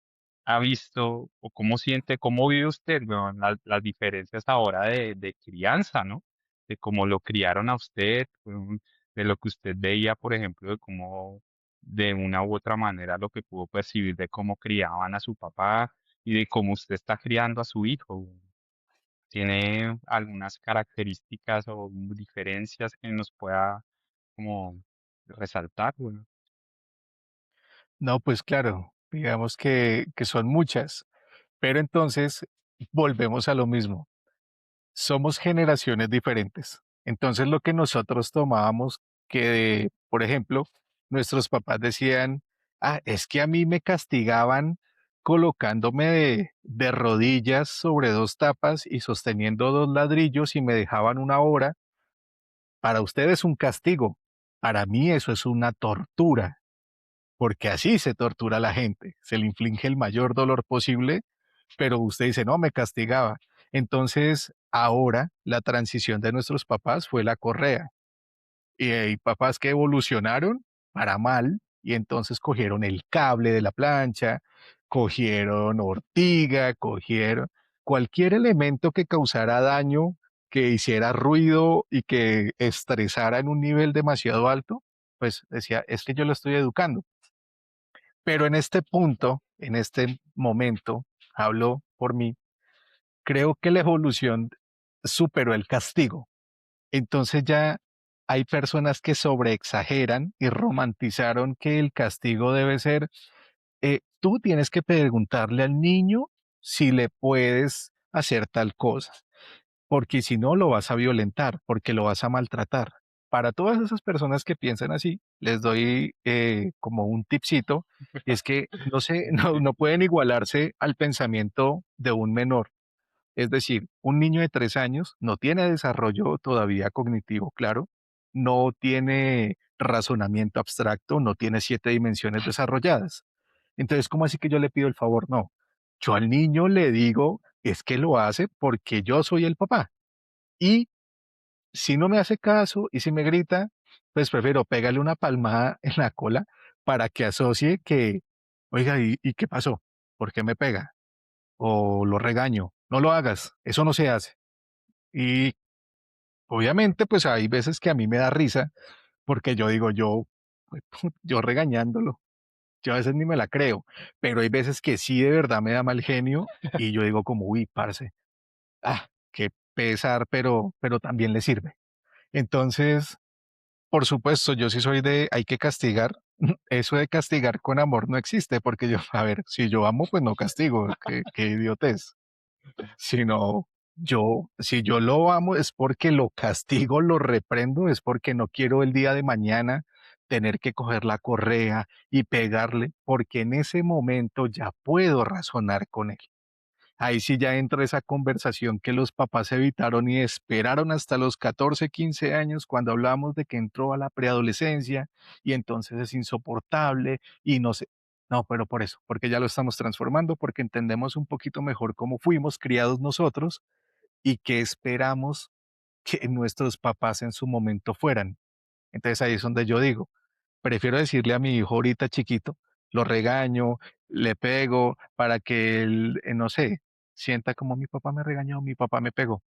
ha visto o cómo siente, cómo vive usted, weón, las diferencias ahora de crianza, ¿no? De cómo lo criaron a usted, weón, de lo que usted veía, por ejemplo, de cómo de una u otra manera lo que pudo percibir de cómo criaban a su papá y de cómo usted está criando a su hijo. Weón. ¿Tiene algunas características o diferencias que nos pueda como resaltar? Weón? No, pues claro, digamos que son muchas, pero entonces volvemos a lo mismo. Somos generaciones diferentes. Entonces lo que nosotros tomábamos por ejemplo, nuestros papás decían, es que a mí me castigaban colocándome de rodillas sobre dos tapas y sosteniendo dos ladrillos y me dejaban una hora. Para ustedes es un castigo. Para mí eso es una tortura, porque así se tortura a la gente. Se le inflige el mayor dolor posible, pero usted dice, no, me castigaba. Entonces, ahora la transición de nuestros papás fue la correa. Y hay papás que evolucionaron para mal y entonces cogieron el cable de la plancha, cogieron ortiga, cogieron cualquier elemento que causara daño, que hiciera ruido y que estresara en un nivel demasiado alto, pues decía, es que yo lo estoy educando. Pero en este punto, en este momento, hablo por mí, creo que la evolución superó el castigo. Entonces ya hay personas que sobreexageran y romantizaron que el castigo debe ser, tú tienes que preguntarle al niño si le puedes hacer tal cosa, porque si no lo vas a violentar, porque lo vas a maltratar. Para todas esas personas que piensan así, les doy como un tipcito, y es que no, no pueden igualarse al pensamiento de un menor. Es decir, un niño de 3 años no tiene desarrollo todavía cognitivo, claro, no tiene razonamiento abstracto, no tiene 7 dimensiones desarrolladas. Entonces, ¿cómo así que yo le pido el favor? No, yo al niño le digo, es que lo hace porque yo soy el papá. Y si no me hace caso y si me grita, pues prefiero pegarle una palmada en la cola para que asocie que, oiga, ¿y qué pasó? ¿Por qué me pega? O lo regaño, no lo hagas, eso no se hace. Y obviamente, pues hay veces que a mí me da risa porque yo digo, yo regañándolo, yo a veces ni me la creo, pero hay veces que sí de verdad me da mal genio y yo digo como, uy, parce, qué pesar, pero también le sirve. Entonces, por supuesto, yo sí soy de hay que castigar. Eso de castigar con amor no existe, porque yo, a ver, si yo amo, pues no castigo, qué idiotez. Sino si yo lo amo es porque lo castigo, lo reprendo, es porque no quiero el día de mañana tener que coger la correa y pegarle, porque en ese momento ya puedo razonar con él. Ahí sí ya entra esa conversación que los papás evitaron y esperaron hasta los 14, 15 años cuando hablamos de que entró a la preadolescencia y entonces es insoportable y no sé. No, pero por eso, porque ya lo estamos transformando, porque entendemos un poquito mejor cómo fuimos criados nosotros y qué esperamos que nuestros papás en su momento fueran. Entonces ahí es donde yo digo, prefiero decirle a mi hijo ahorita chiquito, lo regaño, le pego para que él, no sé, sienta como mi papá me regañó, mi papá me pegó.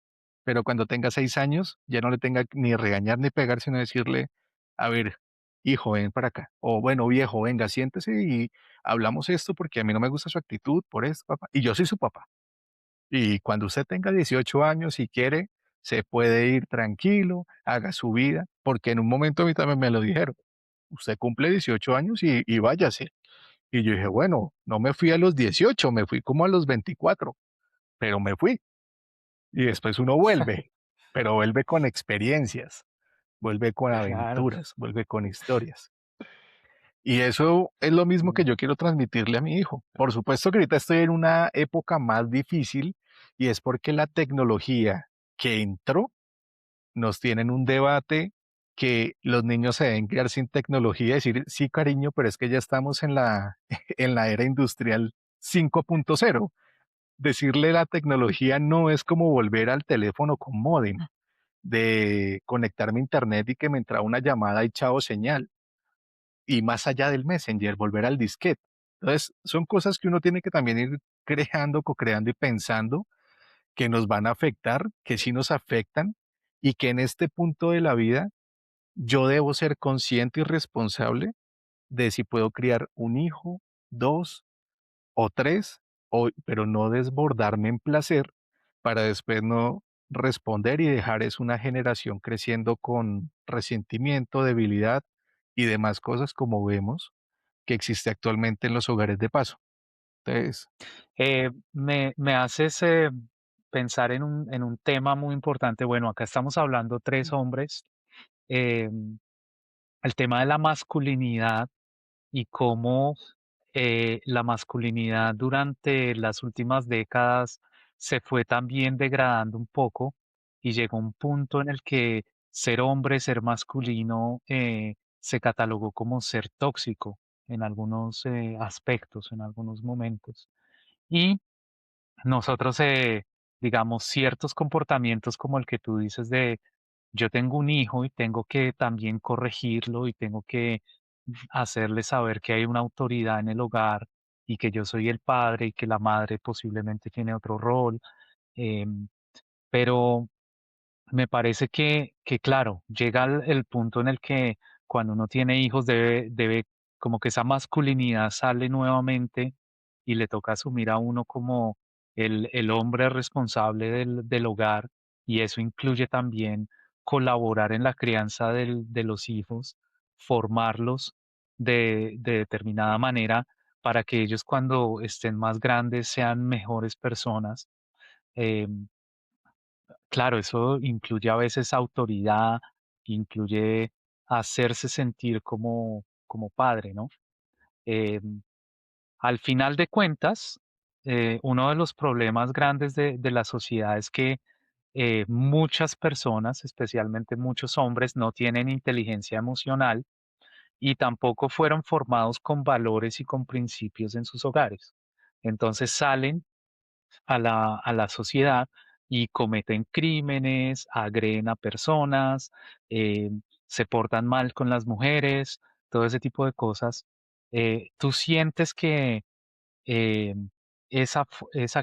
Pero cuando tenga 6 años, ya no le tenga ni regañar ni pegar, sino decirle, a ver, hijo, ven para acá. O bueno, viejo, venga, siéntese y hablamos esto porque a mí no me gusta su actitud por esto, papá. Y yo soy su papá. Y cuando usted tenga 18 años, si quiere, se puede ir tranquilo, haga su vida, porque en un momento a mí también me lo dijeron. Usted cumple 18 años y váyase. Y yo dije, bueno, no me fui a los 18, me fui como a los 24, pero me fui. Y después uno vuelve, pero vuelve con experiencias, vuelve con Claro. aventuras, vuelve con historias. Y eso es lo mismo que Mm. yo quiero transmitirle a mi hijo. Por supuesto que ahorita estoy en una época más difícil y es porque la tecnología que entró nos tiene en un debate que los niños se deben criar sin tecnología, decir, sí, cariño, pero es que ya estamos en la, en la era industrial 5.0. Decirle la tecnología no es como volver al teléfono con módem, de conectarme a internet y que me entraba una llamada y chao señal y más allá del Messenger, volver al disquete. Entonces, son cosas que uno tiene que también ir creando, co-creando y pensando que nos van a afectar, que sí nos afectan y que en este punto de la vida yo debo ser consciente y responsable de si puedo criar un hijo, dos o tres, pero no desbordarme en placer para después no responder y dejar es una generación creciendo con resentimiento, debilidad y demás cosas como vemos que existe actualmente en los hogares de paso. Entonces, Me haces pensar en un tema muy importante. Bueno, acá estamos hablando tres hombres. em, el tema de la masculinidad y cómo la masculinidad durante las últimas décadas se fue también degradando un poco y llegó un punto en el que ser hombre, ser masculino, se catalogó como ser tóxico en algunos aspectos, en algunos momentos. Y nosotros, digamos, ciertos comportamientos como el que tú dices de yo tengo un hijo y tengo que también corregirlo y tengo que hacerle saber que hay una autoridad en el hogar y que yo soy el padre y que la madre posiblemente tiene otro rol. em, pero me parece que claro, llega el punto en el que cuando uno tiene hijos debe como que esa masculinidad sale nuevamente y le toca asumir a uno como el hombre responsable del hogar, y eso incluye también colaborar en la crianza de los hijos, formarlos de determinada manera para que ellos cuando estén más grandes sean mejores personas. Em, Claro, eso incluye a veces autoridad, incluye hacerse sentir como padre, ¿no? Em, Al final de cuentas, uno de los problemas grandes de la sociedad es que muchas personas, especialmente muchos hombres, no tienen inteligencia emocional y tampoco fueron formados con valores y con principios en sus hogares. Entonces salen a la sociedad y cometen crímenes, agreden a personas, se portan mal con las mujeres, todo ese tipo de cosas. ¿Tú sientes que eh, esa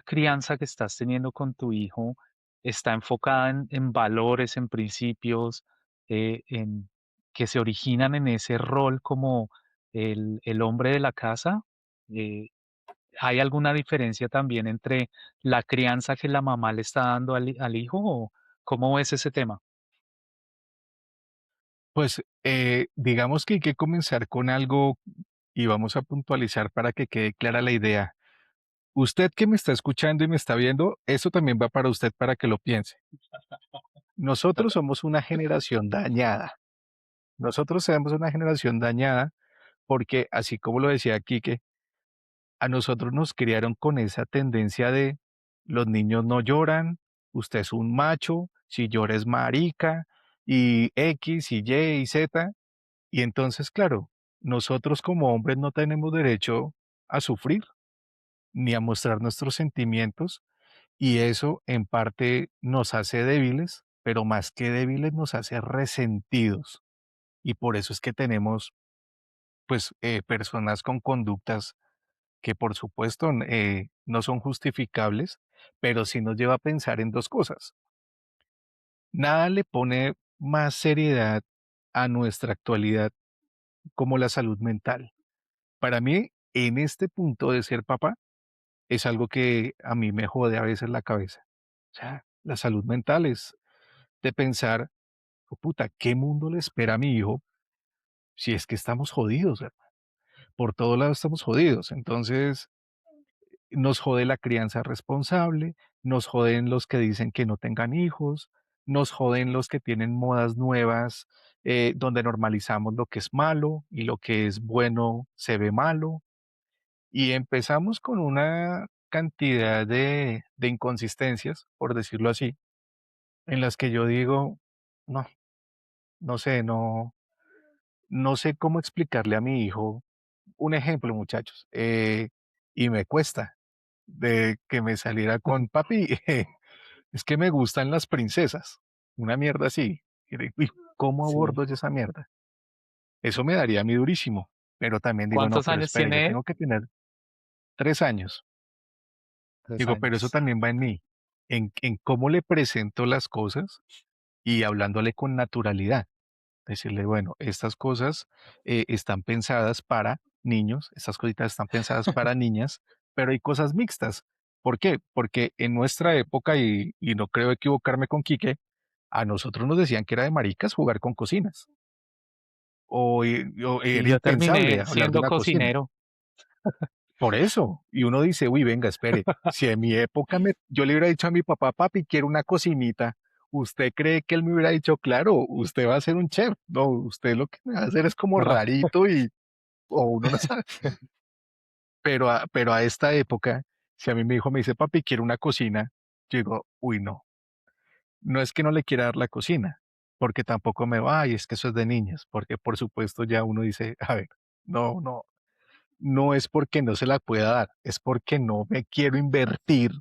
crianza que estás teniendo con tu hijo está enfocada en valores, en principios, que se originan en ese rol como el hombre de la casa? Eh, ¿Hay alguna diferencia también entre la crianza que la mamá le está dando al hijo o cómo ves ese tema? Pues, digamos que hay que comenzar con algo y vamos a puntualizar para que quede clara la idea. Usted que me está escuchando y me está viendo, eso también va para usted para que lo piense. Nosotros somos una generación dañada. Nosotros somos una generación dañada porque, así como lo decía Quique, a nosotros nos criaron con esa tendencia de los niños no lloran, usted es un macho, si llora es marica, y X y Y y Z. Y entonces, claro, nosotros como hombres no tenemos derecho a sufrir ni a mostrar nuestros sentimientos y eso en parte nos hace débiles, pero más que débiles nos hace resentidos. Y por eso es que tenemos pues personas con conductas que por supuesto no son justificables, pero sí nos lleva a pensar en dos cosas. Nada le pone más seriedad a nuestra actualidad como la salud mental. Para mí, en este punto de ser papá, es algo que a mí me jode a veces la cabeza. O sea, la salud mental es de pensar, "Oh, puta, ¿qué mundo le espera a mi hijo si es que estamos jodidos? Por todos lados estamos jodidos. Entonces, nos jode la crianza responsable, nos joden los que dicen que no tengan hijos, nos joden los que tienen modas nuevas donde normalizamos lo que es malo y lo que es bueno se ve malo. Y empezamos con una cantidad de inconsistencias, por decirlo así, en las que yo digo, no, no sé, no sé cómo explicarle a mi hijo un ejemplo, muchachos, y me cuesta de que me saliera con papi, es que me gustan las princesas, una mierda así. Uy, ¿cómo Sí. abordo yo esa mierda? Eso me daría a mí durísimo, pero también digo, no, ¿Cuántos pero años espere, yo tiene él? tengo que tener 3 años. Tres Digo, pero eso años. también va en mí, en cómo le presento las cosas y hablándole con naturalidad. Decirle, bueno, estas cosas están pensadas para niños, estas cositas están pensadas para niñas, pero hay cosas mixtas. ¿Por qué? Porque en nuestra época, y no creo equivocarme con Quique, a nosotros nos decían que era de maricas jugar con cocinas, o Y era yo impensable terminé hablar de siendo una cocina. cocinero. Por eso, y uno dice, uy, venga, espere, si en mi época yo le hubiera dicho a mi papá, papi, quiero una cocinita, ¿usted cree que él me hubiera dicho, claro, usted va a ser un chef? No, usted lo que va a hacer es como rarito o uno no sabe. Pero a esta época, si a mí mi hijo me dice, papi, quiero una cocina, yo digo, uy, no, no es que no le quiera dar la cocina, porque tampoco me va, ay, es que eso es de niñas, porque por supuesto ya uno dice, a ver, no, no es porque no se la pueda dar, es porque no me quiero invertir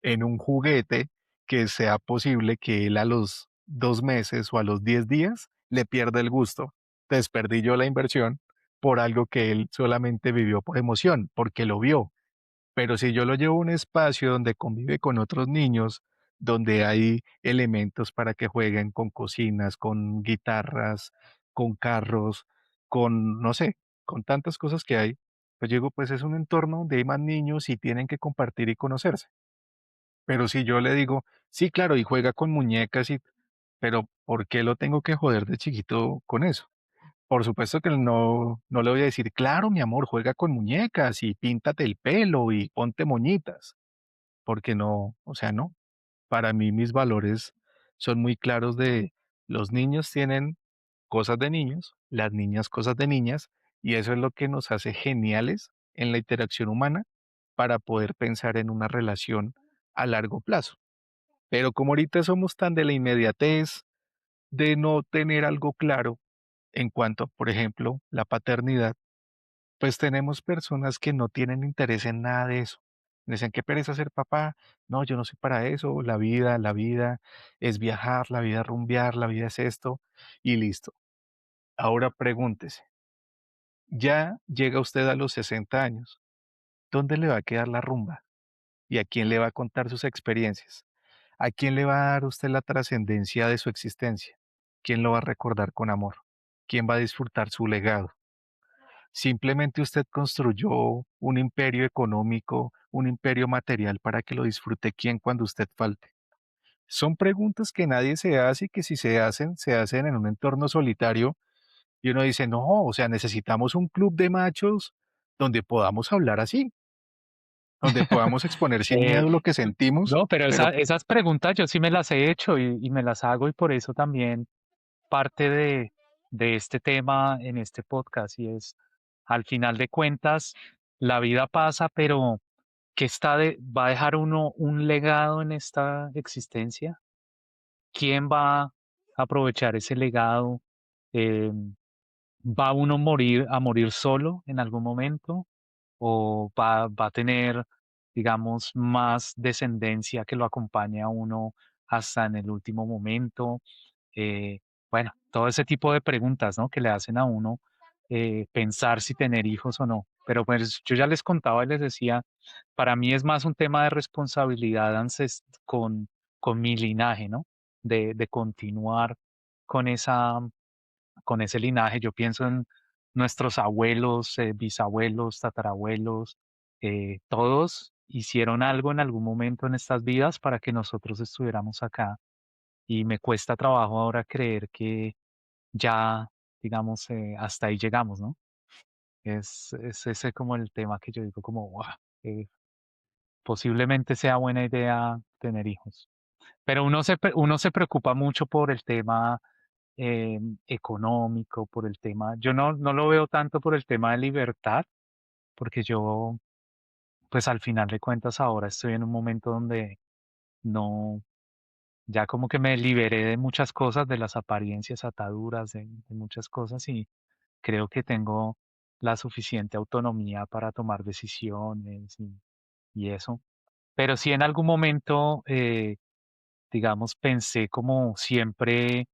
en un juguete que sea posible que él a los 2 meses o a los 10 días le pierda el gusto. Entonces perdí yo la inversión por algo que él solamente vivió por emoción, porque lo vio. Pero si yo lo llevo a un espacio donde convive con otros niños, donde hay elementos para que jueguen con cocinas, con guitarras, con carros, con, no sé, con tantas cosas que hay, pues yo digo, pues es un entorno donde hay más niños y tienen que compartir y conocerse. Pero si yo le digo, sí, claro, y juega con muñecas pero ¿por qué lo tengo que joder de chiquito con eso? Por supuesto que no le voy a decir, claro, mi amor, juega con muñecas y píntate el pelo y ponte moñitas, porque no, o sea, no. Para mí mis valores son muy claros de los niños tienen cosas de niños, las niñas cosas de niñas, y eso es lo que nos hace geniales en la interacción humana para poder pensar en una relación a largo plazo. Pero como ahorita somos tan de la inmediatez, de no tener algo claro en cuanto, por ejemplo, la paternidad, pues tenemos personas que no tienen interés en nada de eso. Dicen, qué pereza ser papá. No, yo no soy para eso. La vida es viajar, la vida es rumbear, la vida es esto y listo. Ahora pregúntese, ya llega usted a los 60 años, ¿dónde le va a quedar la rumba? ¿Y a quién le va a contar sus experiencias? ¿A quién le va a dar usted la trascendencia de su existencia? ¿Quién lo va a recordar con amor? ¿Quién va a disfrutar su legado? Simplemente usted construyó un imperio económico, un imperio material para que lo disfrute quién cuando usted falte. Son preguntas que nadie se hace y que si se hacen en un entorno solitario y uno dice, no, o sea, necesitamos un club de machos donde podamos hablar así, donde podamos exponer sin Eh, miedo lo que sentimos, no, pero pero esas preguntas yo sí me las he hecho y me las hago y por eso también parte de este tema en este podcast y es, al final de cuentas, la vida pasa, pero ¿va a dejar uno un legado en esta existencia? ¿Quién va a aprovechar ese legado? Em, ¿Va uno a morir solo en algún momento? ¿O va a tener, digamos, más descendencia que lo acompañe a uno hasta en el último momento? Eh, bueno, todo ese tipo de preguntas, ¿no? Que le hacen a uno pensar si tener hijos o no. Pero pues yo ya les contaba y les decía, para mí es más un tema de responsabilidad con mi linaje, ¿no? De continuar con con ese linaje. Yo pienso en nuestros abuelos, bisabuelos, tatarabuelos, todos hicieron algo en algún momento en estas vidas para que nosotros estuviéramos acá. Y me cuesta trabajo ahora creer que ya, digamos, hasta ahí llegamos, ¿no? Es ese como el tema que yo digo como, "Guau, posiblemente sea buena idea tener hijos". Pero uno se preocupa mucho por el tema económico, por el tema, yo no lo veo tanto por el tema de libertad, porque yo, pues al final de cuentas ahora estoy en un momento donde no, ya como que me liberé de muchas cosas, de las apariencias, ataduras, de muchas cosas y creo que tengo la suficiente autonomía para tomar decisiones y eso. Pero sí en algún momento, digamos, pensé como siempre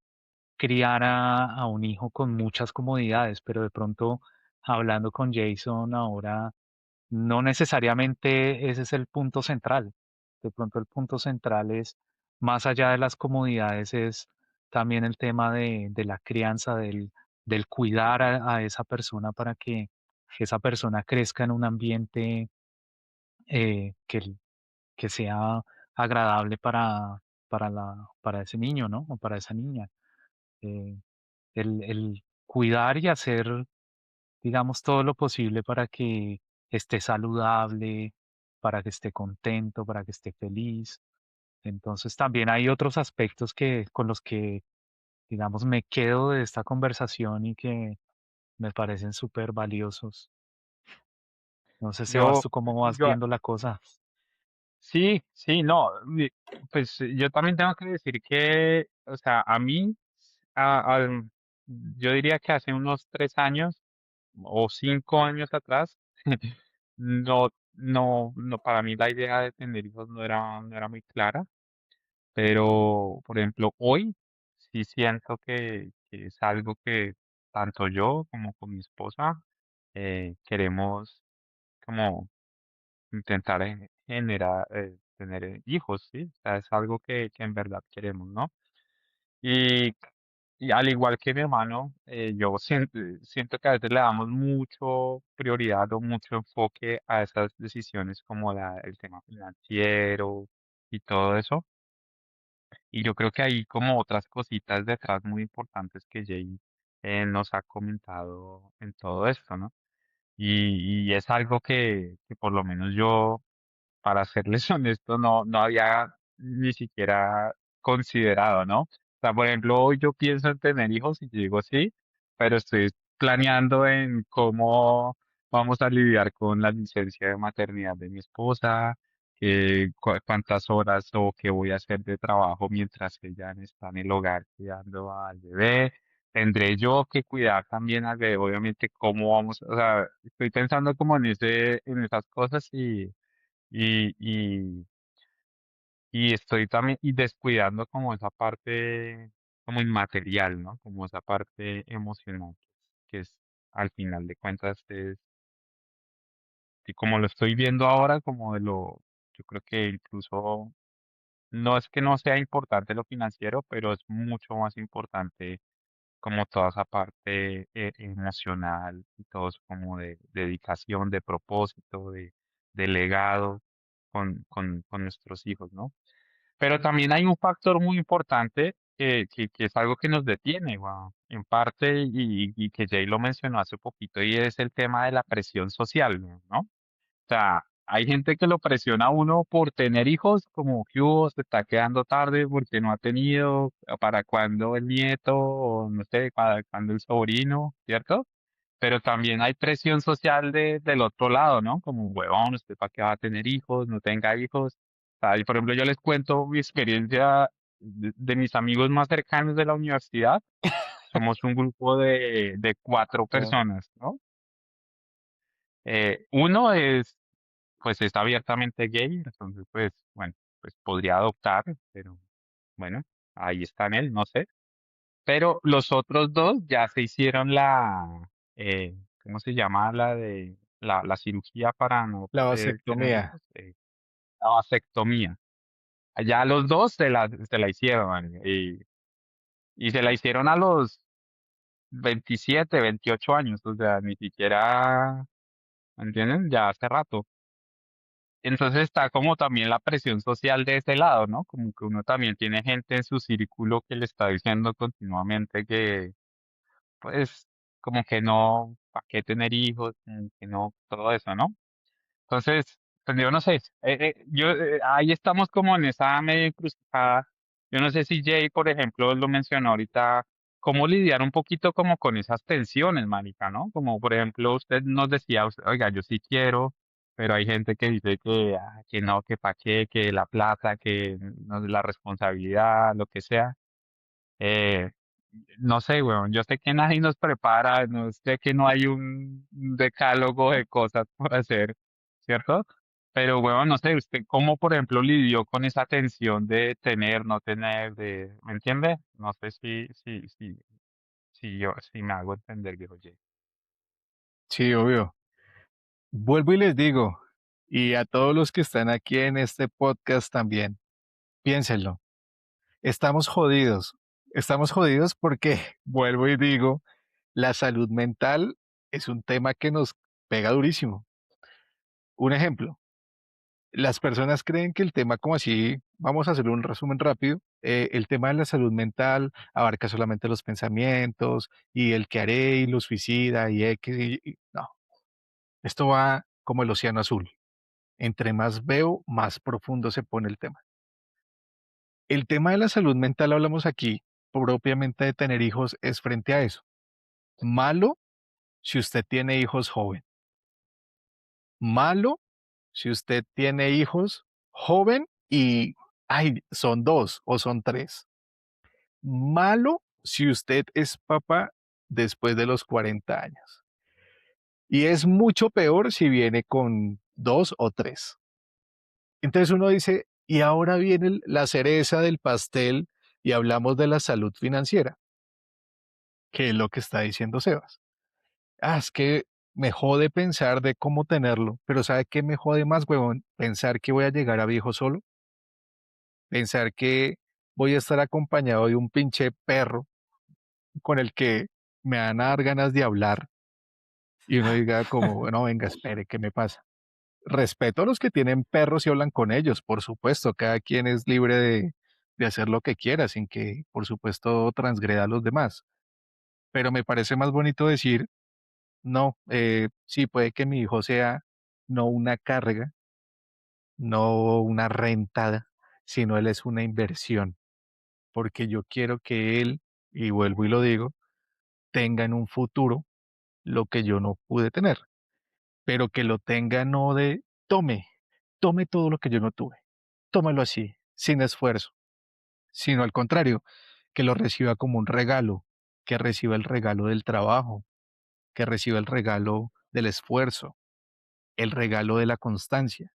criar a un hijo con muchas comodidades, pero de pronto hablando con Jason ahora, no necesariamente ese es el punto central. De pronto el punto central es, más allá de las comodidades, es también el tema de la crianza, del cuidar a esa persona para que esa persona crezca en un ambiente eh, que, que sea agradable para ese niño, ¿no? O para esa niña. Eh, el cuidar y hacer, digamos, todo lo posible para que esté saludable, para que esté contento, para que esté feliz. Entonces también hay otros aspectos con los que, digamos, me quedo de esta conversación y que me parecen súper valiosos. No sé, Sebas, Yo, ¿tú cómo vas yo, viendo la cosa? sí, sí, no, pues yo también tengo que decir que, o sea, a mí, yo diría que hace unos 3 años o 5 años atrás, no, para mí la idea de tener hijos no era muy clara, pero, por ejemplo, hoy sí siento que es algo que tanto yo como con mi esposa queremos como intentar generar, tener hijos, ¿sí? O sea, es algo que en verdad queremos, ¿no? Y, y al igual que mi hermano, yo siento que a veces le damos mucho prioridad o mucho enfoque a esas decisiones como el tema financiero y todo eso. Y yo creo que hay como otras cositas detrás muy importantes que Jay nos ha comentado en todo esto, ¿no? Y es algo que por lo menos yo, para serles honesto, no había ni siquiera considerado, ¿no? O sea, por ejemplo, hoy yo pienso en tener hijos y yo digo sí, pero estoy planeando en cómo vamos a lidiar con la licencia de maternidad de mi esposa, cuántas horas o qué voy a hacer de trabajo mientras ella está en el hogar cuidando al bebé. Tendré yo que cuidar también al bebé, obviamente, cómo vamos, o sea, estoy pensando como en esas cosas y, y, y estoy también y descuidando como esa parte como inmaterial, ¿no? Como esa parte emocional, que es, al final de cuentas, es, y como lo estoy viendo ahora, como de lo, yo creo que incluso no es que no sea importante lo financiero, pero es mucho más importante como toda esa parte emocional y todo eso como de dedicación, de propósito, de legado con nuestros hijos, ¿no? Pero también hay un factor muy importante que es algo que nos detiene, en parte, y que Jay lo mencionó hace poquito, y es el tema de la presión social, ¿no? O sea, hay gente que lo presiona a uno por tener hijos, como que hubo, se está quedando tarde porque no ha tenido, para cuándo el nieto, o no sé, para cuándo el sobrino, ¿cierto? Pero también hay presión social del otro lado, ¿no? Como, huevón, ¿usted para qué va a tener hijos? No tenga hijos. O sea, y por ejemplo, yo les cuento mi experiencia de mis amigos más cercanos de la universidad. Somos un grupo de cuatro Ah, personas, ¿no? Uno es, pues, es abiertamente gay, entonces, pues, bueno, pues podría adoptar, pero bueno, ahí está en él, no sé. Pero los otros dos ya se hicieron ¿cómo se llama? La cirugía para no la poder tener vasectomía. hijos, la vasectomía. Allá los dos se la hicieron, marica, y se la hicieron a los 27, 28 años, o sea, ni siquiera, ¿me entienden? Ya hace rato. Entonces está como también la presión social de ese lado, ¿no? Como que uno también tiene gente en su círculo que le está diciendo continuamente que, pues, como que no, ¿para qué tener hijos? Como que no, todo eso, ¿no? Entonces, pues yo no sé, ahí estamos como en esa medio encrucijada. Yo no sé si Jay, por ejemplo, lo mencionó ahorita, cómo lidiar un poquito como con esas tensiones, marica, ¿no? Como por ejemplo, usted nos decía, oiga, yo sí quiero, pero hay gente que dice que no, que para qué, que la plata, que no, la responsabilidad, lo que sea. Eh, no sé, weón, yo sé que nadie nos prepara, no sé que no hay un decálogo de cosas por hacer, ¿cierto? Pero, weón, no sé, usted cómo, por ejemplo, lidió con esa tensión de tener, no tener, ¿me entiende? No sé si me hago entender, viejo Jay. Sí, obvio. Vuelvo y les digo, y a todos los que están aquí en este podcast también, piénsenlo. Estamos jodidos. Estamos jodidos porque, vuelvo y digo, la salud mental es un tema que nos pega durísimo. Un ejemplo, las personas creen que el tema como así, vamos a hacer un resumen rápido, el tema de la salud mental abarca solamente los pensamientos y el que haré y lo suicida y X, no, esto va como el océano azul. Entre más veo, más profundo se pone el tema. El tema de la salud mental, hablamos aquí propiamente de tener hijos, es frente a eso. Malo si usted tiene hijos joven. Malo si usted tiene hijos joven y, ay, son dos o son tres. Malo si usted es papá después de los 40 años. Y es mucho peor si viene con dos o tres. Entonces uno dice, y ahora viene la cereza del pastel y hablamos de la salud financiera, que es lo que está diciendo Sebas. Ah, es que me jode pensar de cómo tenerlo, pero ¿sabe qué me jode más, huevón? Pensar que voy a llegar a viejo solo, pensar que voy a estar acompañado de un pinche perro con el que me van a dar ganas de hablar y uno diga como, bueno, venga, espere, ¿qué me pasa? Respeto a los que tienen perros y hablan con ellos, por supuesto, cada quien es libre de hacer lo que quiera sin que, por supuesto, transgreda a los demás. Pero me parece más bonito decir, no, sí, puede que mi hijo sea no una carga, no una rentada, sino él es una inversión, porque yo quiero que él, y vuelvo y lo digo, tenga en un futuro lo que yo no pude tener, pero que lo tenga no de tome todo lo que yo no tuve, tómalo así, sin esfuerzo, sino al contrario, que lo reciba como un regalo, que reciba el regalo del trabajo, que reciba el regalo del esfuerzo, el regalo de la constancia,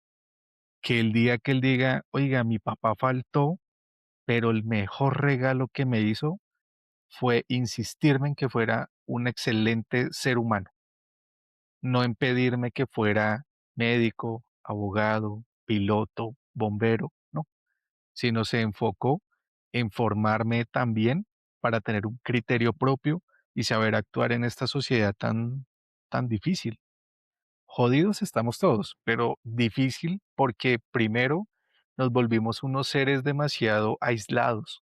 que el día que él diga, oiga, mi papá faltó, pero el mejor regalo que me hizo fue insistirme en que fuera un excelente ser humano, no en pedirme que fuera médico, abogado, piloto, bombero, no, sino se enfocó en formarme también para tener un criterio propio y saber actuar en esta sociedad tan difícil. Jodidos estamos todos, pero difícil porque primero nos volvimos unos seres demasiado aislados.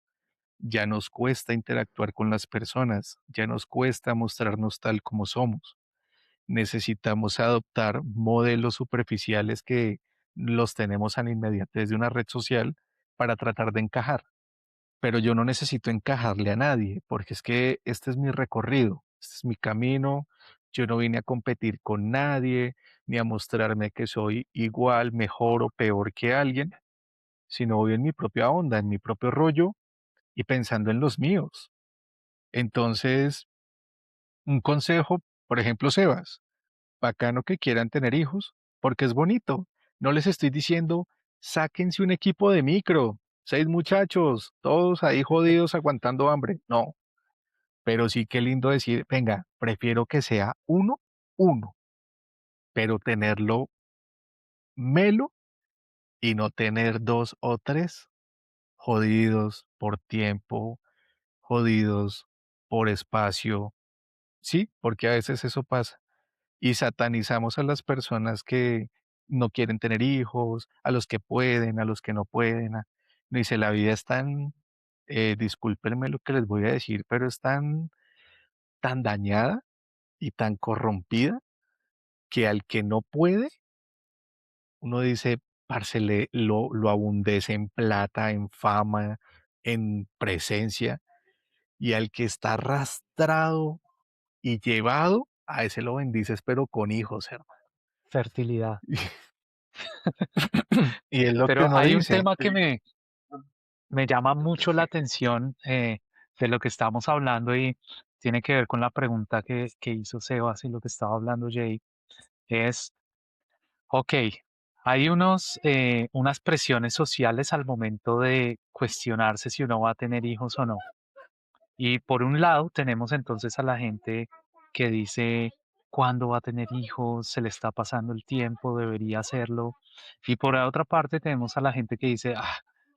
Ya nos cuesta interactuar con las personas, ya nos cuesta mostrarnos tal como somos. Necesitamos adoptar modelos superficiales que los tenemos a la inmediatez de una red social para tratar de encajar. Pero yo no necesito encajarle a nadie, porque es que este es mi recorrido, este es mi camino. Yo no vine a competir con nadie, ni a mostrarme que soy igual, mejor o peor que alguien, sino voy en mi propia onda, en mi propio rollo y pensando en los míos. Entonces, un consejo, por ejemplo, Sebas, bacano que quieran tener hijos, porque es bonito. No les estoy diciendo, sáquense un equipo de micro, 6 muchachos, todos ahí jodidos aguantando hambre. No, pero sí qué lindo decir, venga, prefiero que sea uno, pero tenerlo melo y no tener dos o tres jodidos por tiempo, jodidos por espacio. Sí, porque a veces eso pasa. Y satanizamos a las personas que no quieren tener hijos, a los que pueden, a los que no pueden. Dice, la vida es tan, discúlpenme lo que les voy a decir, pero es tan dañada y tan corrompida que al que no puede, uno dice, parce, lo abundece en plata, en fama, en presencia, y al que está arrastrado y llevado, a ese lo bendices, pero con hijos, hermano. Fertilidad. Y es lo que Pero uno hay un dice. tema que me llama mucho la atención de lo que estamos hablando y tiene que ver con la pregunta que hizo Sebas y lo que estaba hablando Jay. Es, ok, hay unas presiones sociales al momento de cuestionarse si uno va a tener hijos o no. Y por un lado tenemos entonces a la gente que dice cuándo va a tener hijos, se le está pasando el tiempo, debería hacerlo. Y por la otra parte tenemos a la gente que dice,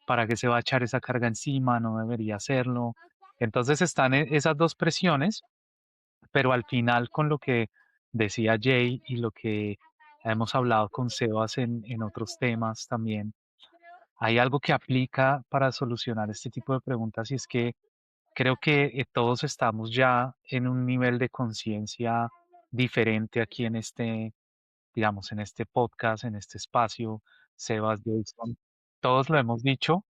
¿para qué se va a echar esa carga encima? No debería hacerlo. Entonces están esas dos presiones, pero al final con lo que decía Jay y lo que hemos hablado con Sebas en otros temas también, hay algo que aplica para solucionar este tipo de preguntas y es que creo que todos estamos ya en un nivel de conciencia diferente aquí en este, digamos, en este podcast, en este espacio, Sebas, Jason, todos lo hemos dicho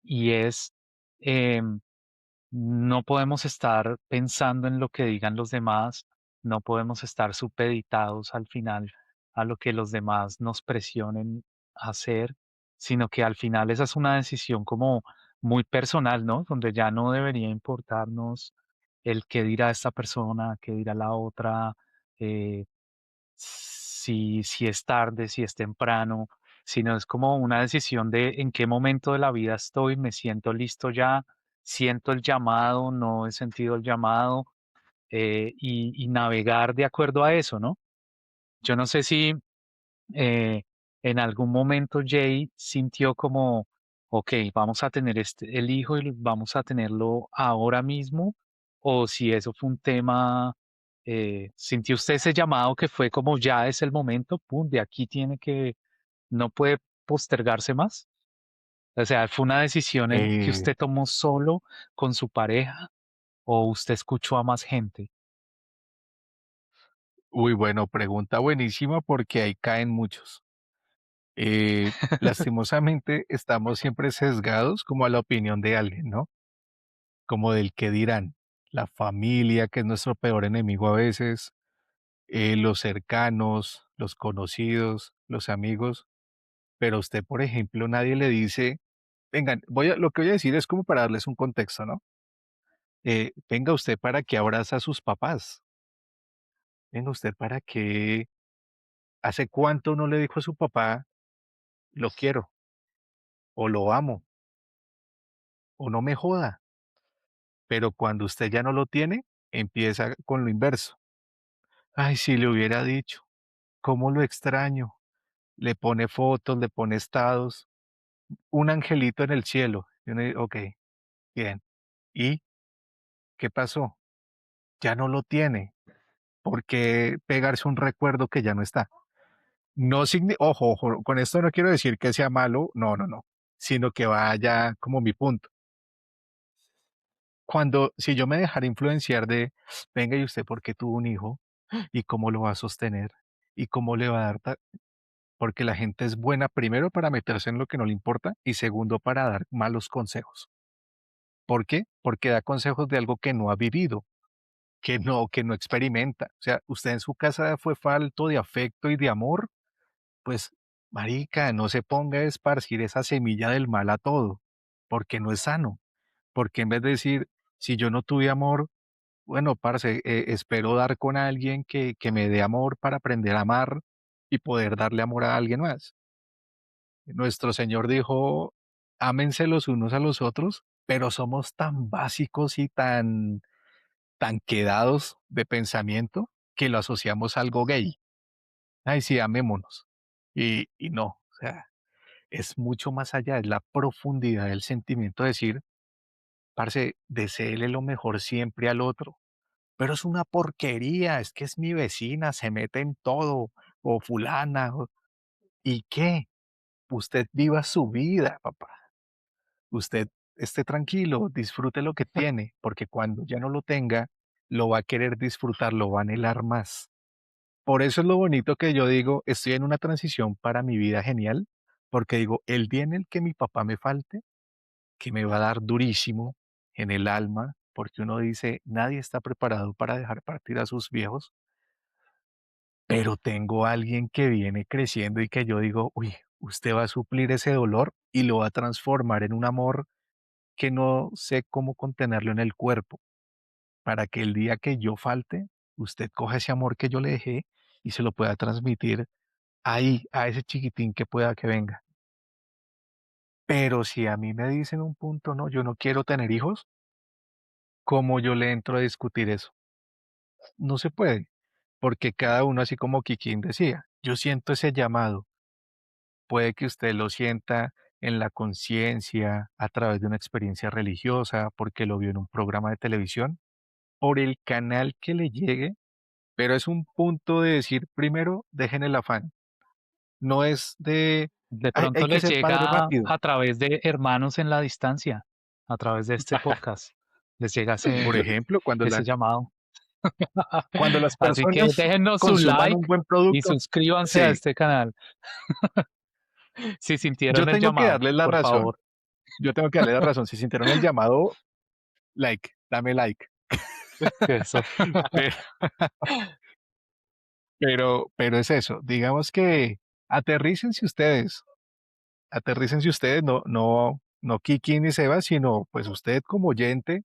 y es, em, no podemos estar pensando en lo que digan los demás, no podemos estar supeditados al final a lo que los demás nos presionen a hacer, sino que al final esa es una decisión como muy personal, ¿no? Donde ya no debería importarnos el qué dirá esta persona, qué dirá la otra, eh, si es tarde, si es temprano, sino es como una decisión de en qué momento de la vida estoy, me siento listo ya, siento el llamado, no he sentido el llamado, y navegar de acuerdo a eso, ¿no? Yo no sé si eh, en algún momento Jay sintió como, ok, vamos a tener el hijo y vamos a tenerlo ahora mismo, o si eso fue un tema, sintió usted ese llamado que fue como ya es el momento, pum, de aquí tiene que, no puede postergarse más. O sea, ¿fue una decisión que Eh, usted tomó solo con su pareja o usted escuchó a más gente? Uy, bueno, pregunta buenísima porque ahí caen muchos. Lastimosamente estamos siempre sesgados como a la opinión de alguien, ¿no? Como del que dirán. La familia, que es nuestro peor enemigo a veces, los cercanos, los conocidos, los amigos. Pero a usted, por ejemplo, nadie le dice, vengan, lo que voy a decir es como para darles un contexto, ¿no? Venga usted para que abraza a sus papás. Venga usted para que, ¿hace cuánto no le dijo a su papá, lo quiero, o lo amo, o no me joda? pero cuando usted ya no lo tiene, empieza con lo inverso. Ay, si le hubiera dicho, cómo lo extraño. Le pone fotos, le pone estados, un angelito en el cielo. Y uno ok, bien. ¿Y qué pasó? Ya no lo tiene. ¿Por qué pegarse un recuerdo que ya no está? No ojo, ojo, con esto no quiero decir que sea malo, no, no, no, sino que vaya como mi punto. Si yo me dejara influenciar de, venga, ¿y usted por qué tuvo un hijo? ¿Y cómo lo va a sostener? ¿Y cómo le va a dar? Porque la gente es buena primero para meterse en lo que no le importa y segundo para dar malos consejos. ¿Por qué? Porque da consejos de algo que no ha vivido, que no experimenta. O sea, usted en su casa fue falto de afecto y de amor, pues, marica, no se ponga a esparcir esa semilla del mal a todo, porque no es sano. Porque en vez de decir, si yo no tuve amor, bueno, parce, espero dar con alguien que me dé amor para aprender a amar y poder darle amor a alguien más. Nuestro Señor dijo, ámense los unos a los otros, pero somos tan básicos y tan quedados de pensamiento que lo asociamos a algo gay. Ay, sí, amémonos. Y no, o sea, es mucho más allá, es la profundidad del sentimiento de decir, parce, deséele lo mejor siempre al otro. Pero es una porquería, es que es mi vecina, se mete en todo, o fulana, ¿y qué? Usted viva su vida, papá. Usted esté tranquilo, disfrute lo que tiene, porque cuando ya no lo tenga, lo va a querer disfrutar, lo va a anhelar más. Por eso es lo bonito que yo digo, estoy en una transición para mi vida genial, porque digo, el día en el que mi papá me falte, que me va a dar durísimo en el alma, porque uno dice, nadie está preparado para dejar partir a sus viejos, pero tengo a alguien que viene creciendo y que yo digo, uy, usted va a suplir ese dolor y lo va a transformar en un amor que no sé cómo contenerlo en el cuerpo, para que el día que yo falte, usted coja ese amor que yo le dejé y se lo pueda transmitir ahí, a ese chiquitín que pueda que venga. Pero si a mí me dicen un punto, no, yo no quiero tener hijos, ¿cómo yo le entro a discutir eso? No se puede, porque cada uno, así como Kikín decía, yo siento ese llamado. Puede que usted lo sienta en la conciencia, a través de una experiencia religiosa, porque lo vio en un programa de televisión, por el canal que le llegue, pero es un punto de decir, primero, dejen el afán. No es de, De hay pronto que les ser padre llega rápido. a través de Hermanos en la Distancia, a través de este podcast. Les llega Por ese, ejemplo, ese llamado. cuando las Así que personas déjennos su consuman un like buen y producto, suscríbanse a sí, este canal. Si yo sintieron el tengo que llamado, darles la por razón. favor. Yo tengo que darles la razón. Si sintieron el llamado, like, dame like. Eso. Pero, pero es eso. Digamos que aterrícense ustedes. Aterrícense ustedes, no Kiki ni Seba, sino pues usted como oyente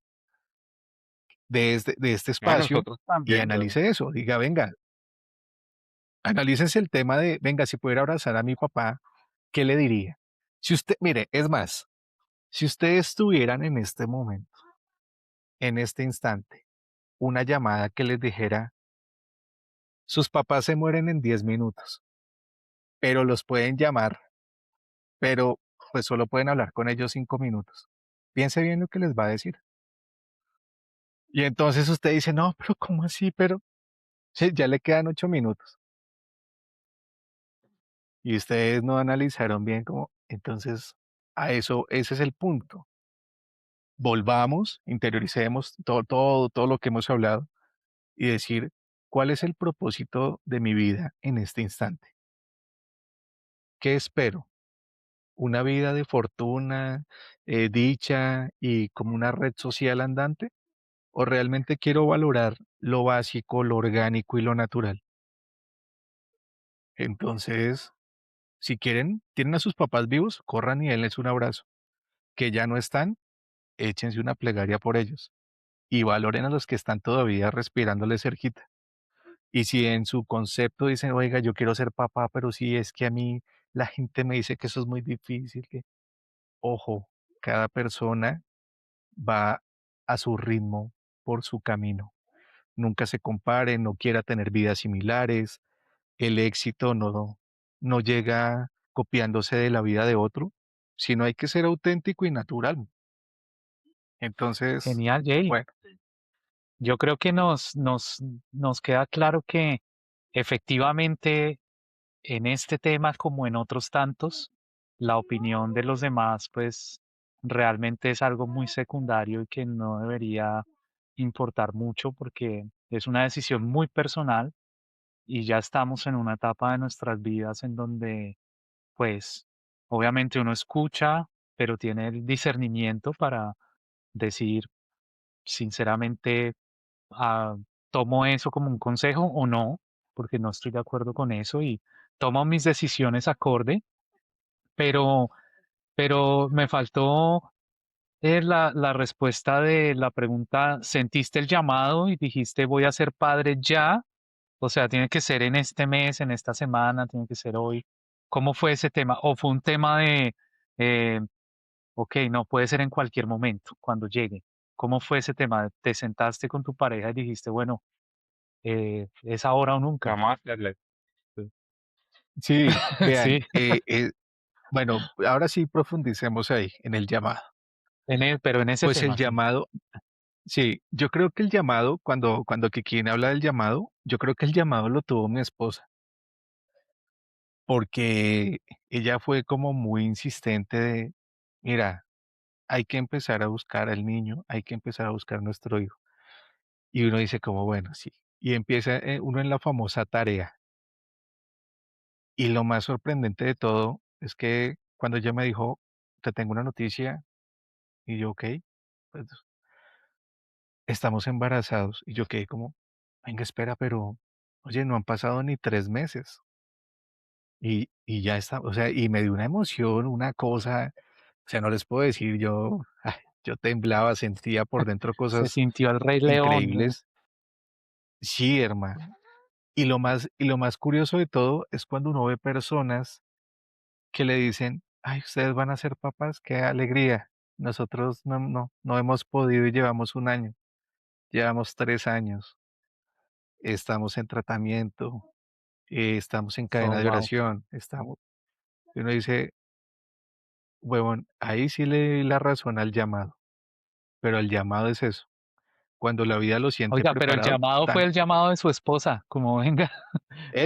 de este A espacio nosotros y también, weón. analice eso. Diga, venga, analícense el tema de, venga, si pudiera abrazar a mi papá, ¿qué le diría? Si usted, mire, es más, si ustedes estuvieran en este momento, en este instante, una llamada que les dijera, sus papás se mueren en 10 minutos, pero los pueden llamar, pero pues solo pueden hablar con ellos 5 minutos. Piense bien lo que les va a decir. Y entonces usted dice, no, pero ¿cómo así? Pero sí, ya le quedan 8 minutos. Y ustedes no analizaron bien cómo. Entonces, a eso, ese es el punto. Volvamos, interioricemos todo lo que hemos hablado y decir, ¿cuál es el propósito de mi vida en este instante? ¿Qué espero? ¿Una vida de fortuna, dicha y como una red social andante? ¿O realmente quiero valorar lo básico, lo orgánico y lo natural? Entonces, si quieren, tienen a sus papás vivos, corran y denles un abrazo. Que ya no están, échense una plegaria por ellos y valoren a los que están todavía respirándole cerquita. Y si en su concepto dicen, oiga, yo quiero ser papá, pero si es que a mí la gente me dice que eso es muy difícil, que, ojo, cada persona va a su ritmo, por su camino. Nunca se compare, no quiera tener vidas similares. El éxito no llega copiándose de la vida de otro, sino hay que ser auténtico y natural. Entonces, Genial, Jay. bueno, Yo creo que nos queda claro que efectivamente en este tema, como en otros tantos, la opinión de los demás, pues realmente es algo muy secundario y que no debería importar mucho porque es una decisión muy personal y ya estamos en una etapa de nuestras vidas en donde, pues, obviamente uno escucha, pero tiene el discernimiento para decir sinceramente, ah, tomo eso como un consejo o no, porque no estoy de acuerdo con eso y tomo mis decisiones acorde, pero, pero me faltó la respuesta de la pregunta, ¿sentiste el llamado y dijiste voy a ser padre ya? O sea, tiene que ser en este mes, en esta semana, tiene que ser hoy. ¿Cómo fue ese tema? ¿O fue un tema de, eh, ok, no, puede ser en cualquier momento, cuando llegue? ¿Cómo fue ese tema? ¿Te sentaste con tu pareja y dijiste, bueno, es ahora o nunca? Vamos a hacerle. Sí. sí, vean, Sí, bueno, ahora sí profundicemos ahí, en el llamado. pero en ese Pues el tema, sí. llamado, sí, yo creo que el llamado, cuando quien habla del llamado, yo creo que el llamado lo tuvo mi esposa, porque ella fue como muy insistente de, mira, hay que empezar a buscar al niño, hay que empezar a buscar nuestro hijo. Y uno dice como, bueno, sí. Y empieza uno en la famosa tarea. Y lo más sorprendente de todo es que cuando ella me dijo, te tengo una noticia, y yo, ok, pues estamos embarazados. Y yo quedé como, venga, espera, pero, oye, no han pasado ni 3 meses. Y ya está, o sea, y me dio una emoción, una cosa, o sea, no les puedo decir, yo temblaba, sentía por dentro Se cosas sintió el Rey León, ¿no? increíbles. Sí, hermano. Y lo más curioso de todo es cuando uno ve personas que le dicen: "Ay, ustedes van a ser papás, qué alegría. Nosotros no hemos podido y llevamos 1 año, llevamos 3 años, estamos en tratamiento, estamos en Oh, cadena de wow. oración, estamos". Y uno dice: "Huevón, ahí sí le di la razón al llamado", pero el llamado es eso, cuando la vida lo siente Oiga, pero el preparado, llamado fue tan el llamado de su esposa, como venga,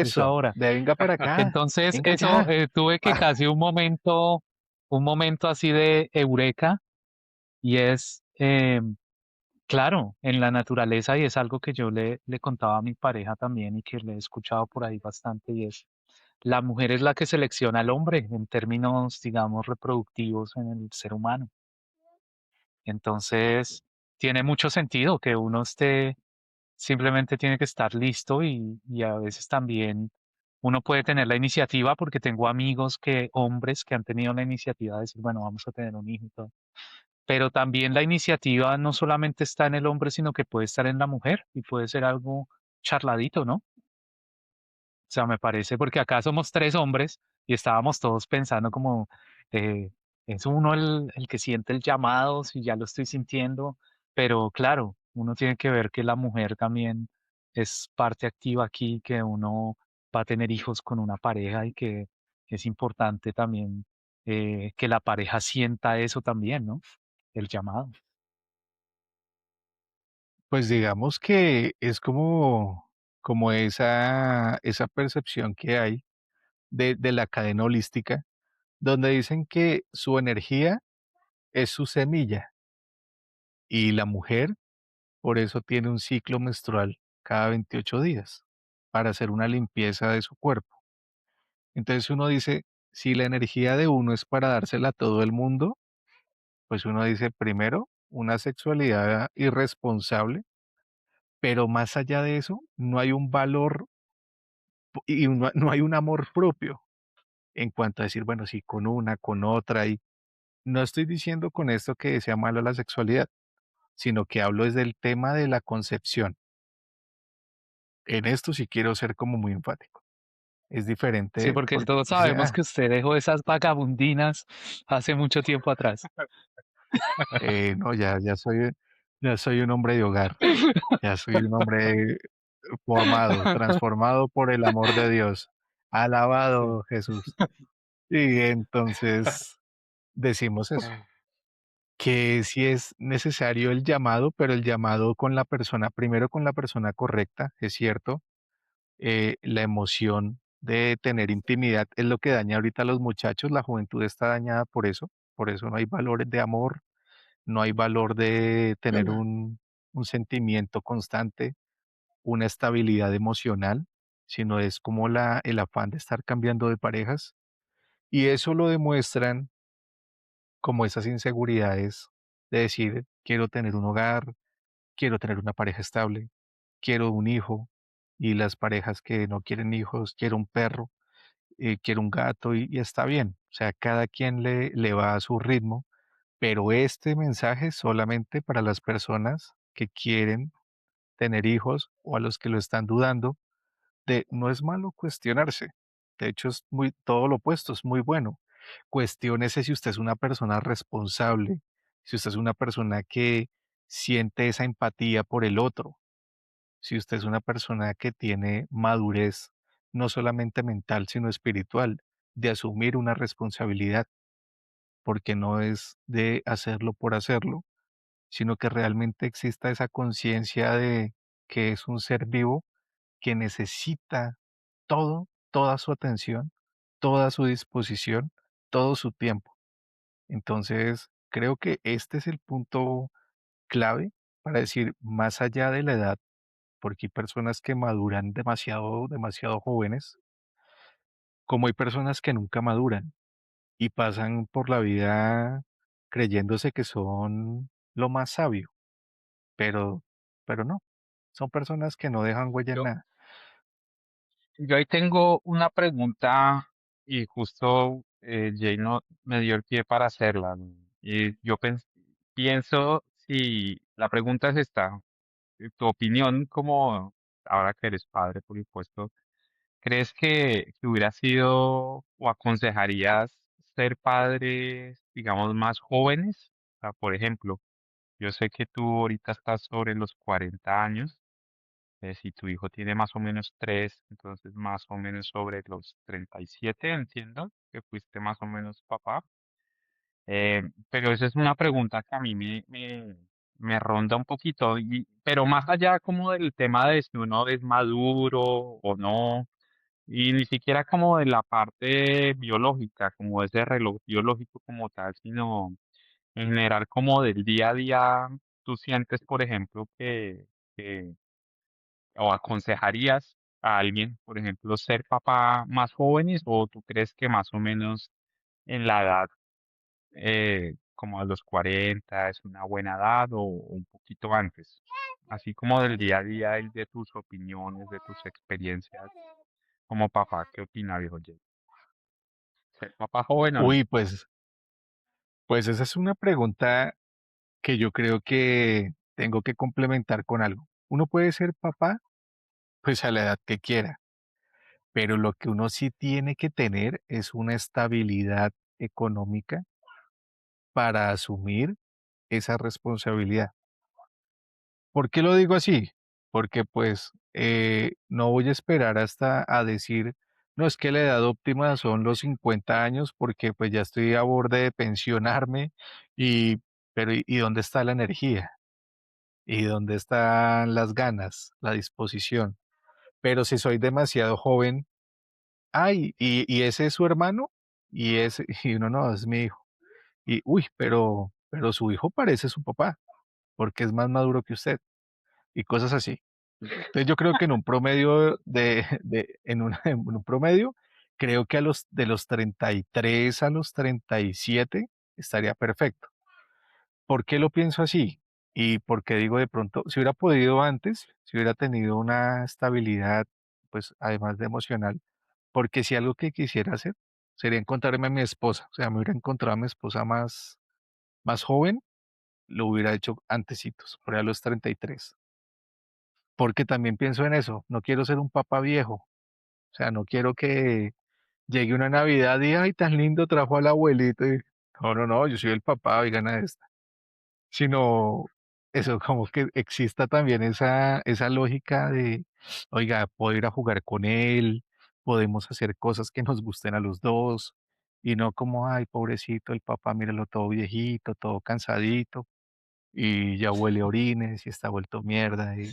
es eso, ahora. de venga para acá, Entonces, venga eso, ya. tuve que casi un momento así de eureka, y es, claro, en la naturaleza, y es algo que yo le contaba a mi pareja también y que le he escuchado por ahí bastante, y es, la mujer es la que selecciona al hombre en términos, digamos, reproductivos en el ser humano. Entonces, tiene mucho sentido que uno esté, simplemente tiene que estar listo y a veces también uno puede tener la iniciativa porque tengo amigos que, hombres que han tenido la iniciativa de decir, bueno, vamos a tener un hijo y todo. Pero también la iniciativa no solamente está en el hombre, sino que puede estar en la mujer y puede ser algo charladito, ¿no? O sea, me parece, porque acá somos 3 hombres y estábamos todos pensando como, eh, es uno el que siente el llamado, si ya lo estoy sintiendo, pero claro, uno tiene que ver que la mujer también es parte activa aquí, que uno va a tener hijos con una pareja y que es importante también, que la pareja sienta eso también, ¿no? El llamado. Pues digamos que es como esa percepción que hay de la cadena holística, donde dicen que su energía es su semilla y la mujer por eso tiene un ciclo menstrual cada 28 días para hacer una limpieza de su cuerpo. Entonces uno dice, si la energía de uno es para dársela a todo el mundo, pues uno dice primero una sexualidad irresponsable, pero más allá de eso, no hay un valor y no hay un amor propio en cuanto a decir, bueno, sí, con una, con otra, y no estoy diciendo con esto que sea mala la sexualidad, sino que hablo desde el tema de la concepción. En esto sí quiero ser como muy enfático. Es Sí, diferente porque porque todos dice, sabemos que usted dejó esas vagabundinas hace mucho tiempo atrás. no, ya soy, Ya soy un hombre de hogar, ya soy un hombre formado, transformado por el amor de Dios. Sí. Alabado Jesús. Y entonces decimos eso, que si es necesario el llamado, pero el llamado con la persona, primero con la persona correcta, es cierto, la emoción de tener intimidad es lo que daña ahorita a los muchachos, la juventud está dañada por eso no hay valores de amor, no hay valor de tener un sentimiento constante, una estabilidad emocional, sino es como el afán de estar cambiando de parejas. Y eso lo demuestran como esas inseguridades de decir, quiero tener un hogar, quiero tener una pareja estable, quiero un hijo, y las parejas que no quieren hijos, quiero un perro, quiero un gato, y está bien. O sea, cada quien le va a su ritmo, pero este mensaje es solamente para las personas que quieren tener hijos o a los que lo están dudando de no es malo cuestionarse. De hecho, es muy todo lo opuesto, es muy bueno. Cuestiónese si usted es una persona responsable, si usted es una persona que siente esa empatía por el otro, si usted es una persona que tiene madurez, no solamente mental, sino espiritual, de asumir una responsabilidad, porque no es de hacerlo por hacerlo, sino que realmente exista esa conciencia de que es un ser vivo que necesita toda su atención, toda su disposición, todo su tiempo. Entonces, creo que este es el punto clave para decir, más allá de la edad, porque hay personas que maduran demasiado jóvenes, como hay personas que nunca maduran y pasan por la vida creyéndose que son lo más sabio, pero, pero no, son personas que no dejan huella en Yo, nada. yo ahí tengo una pregunta y justo Jay no me dio el pie para hacerla. ¿No? Y yo pienso si la pregunta es esta, tu opinión como ahora que eres padre, por supuesto, ¿crees que hubiera sido o aconsejarías ser padres, digamos, más jóvenes? O sea, por ejemplo, yo sé que tú ahorita estás sobre los 40 años. Si tu hijo tiene más o menos 3, entonces más o menos sobre los 37, entiendo que fuiste más o menos papá. Pero esa es una pregunta que a mí me ronda un poquito, pero más allá como del tema de si uno es maduro o no, y ni siquiera como de la parte biológica, como ese reloj biológico como tal, sino en general como del día a día, tú sientes, por ejemplo, que o aconsejarías a alguien, por ejemplo, ser papá más jóvenes o tú crees que más o menos en la edad como a los 40 es una buena edad o un poquito antes? Así como del día a día y de tus opiniones, de tus experiencias como papá, ¿qué opina, viejo Jay? ¿Ser papá joven o no? Uy, pues esa es una pregunta que yo creo que tengo que complementar con algo. Uno puede ser papá, pues a la edad que quiera, pero lo que uno sí tiene que tener es una estabilidad económica para asumir esa responsabilidad. ¿Por qué lo digo así? Porque pues no voy a esperar hasta a decir, no es que la edad óptima son los 50 años porque pues ya estoy a borde de pensionarme y, pero ¿y dónde está la energía? ¿Y dónde están las ganas, la disposición? Pero si soy demasiado joven, ay, y ese es su hermano, y ese, y uno no, es mi hijo. Y uy, pero su hijo parece su papá, porque es más maduro que usted, y cosas así. Entonces yo creo que en un promedio en un promedio, creo que de los 33 a los 37 estaría perfecto. ¿Por qué lo pienso así? Y por qué digo de pronto, si hubiera podido antes, si hubiera tenido una estabilidad, pues además de emocional, porque si algo que quisiera hacer sería encontrarme a mi esposa, o sea, me hubiera encontrado a mi esposa más joven, lo hubiera hecho antecitos, por ahí a los 33. Porque también pienso en eso, no quiero ser un papá viejo, o sea, no quiero que llegue una Navidad y, ay, tan lindo trajo al abuelito. No, no, no, yo soy el papá, oigan a esta. Sino eso, como que exista también esa lógica de, oiga, puedo ir a jugar con él, podemos hacer cosas que nos gusten a los dos, y no como, ay, pobrecito, el papá, míralo todo viejito, todo cansadito, y ya huele a orines y está vuelto mierda, y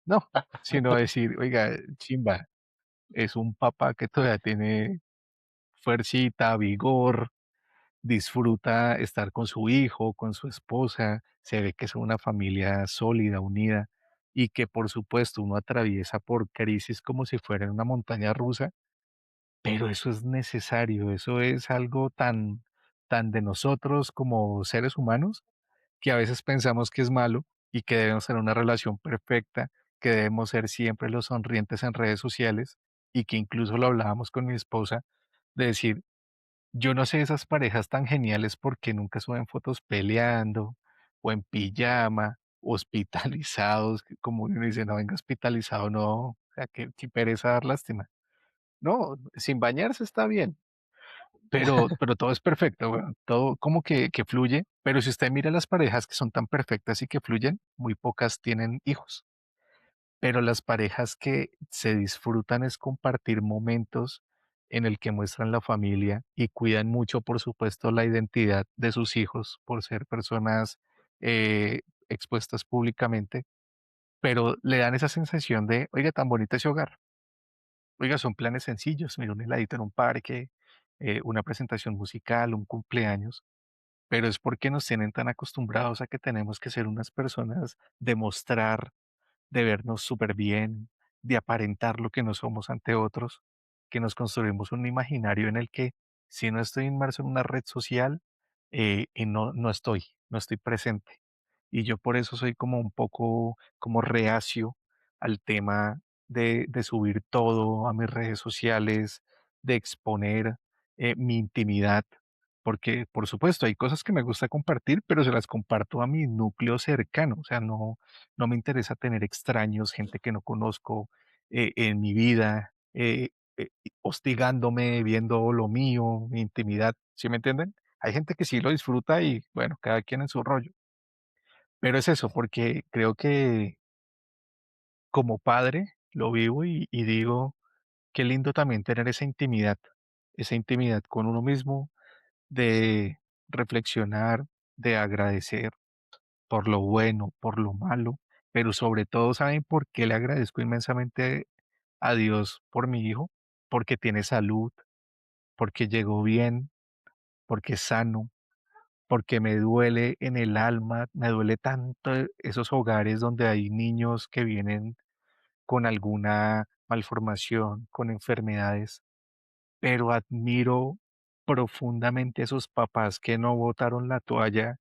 no, sino decir, oiga, chimba, es un papá que todavía tiene fuercita, vigor, disfruta estar con su hijo, con su esposa, se ve que son una familia sólida, unida, y que por supuesto uno atraviesa por crisis como si fuera en una montaña rusa, pero eso es necesario, eso es algo tan de nosotros como seres humanos, que a veces pensamos que es malo y que debemos tener una relación perfecta, que debemos ser siempre los sonrientes en redes sociales, y que incluso lo hablábamos con mi esposa, de decir, yo no sé esas parejas tan geniales porque nunca suben fotos peleando o en pijama, hospitalizados, que como uno dice, no venga hospitalizado, no, o sea, que pereza dar lástima. No, sin bañarse está bien, pero todo es perfecto, weón, todo como que fluye, pero si usted mira las parejas que son tan perfectas y que fluyen, muy pocas tienen hijos. Pero las parejas que se disfrutan es compartir momentos en el que muestran la familia y cuidan mucho, por supuesto, la identidad de sus hijos por ser personas expuestas públicamente, pero le dan esa sensación de, oiga, tan bonito ese hogar. Oiga, son planes sencillos, mira, un heladito en un parque, una presentación musical, un cumpleaños, pero es porque nos tienen tan acostumbrados a que tenemos que ser unas personas de mostrar, de vernos súper bien, de aparentar lo que no somos ante otros, que nos construimos un imaginario en el que si no estoy inmerso en una red social, no estoy presente. Y yo por eso soy como un poco como reacio al tema de subir todo a mis redes sociales, de exponer mi intimidad, porque por supuesto hay cosas que me gusta compartir, pero se las comparto a mi núcleo cercano, o sea, no me interesa tener extraños, gente que no conozco en mi vida, hostigándome, viendo lo mío, mi intimidad, ¿sí me entienden? Hay gente que sí lo disfruta y bueno, cada quien en su rollo. Pero es eso, porque creo que como padre lo vivo y digo, qué lindo también tener esa intimidad con uno mismo, de reflexionar, de agradecer por lo bueno, por lo malo, pero sobre todo, ¿saben por qué le agradezco inmensamente a Dios por mi hijo? Porque tiene salud, porque llegó bien, porque es sano, porque me duele en el alma, me duele tanto esos hogares donde hay niños que vienen con alguna malformación, con enfermedades, pero admiro profundamente a esos papás que no botaron la toalla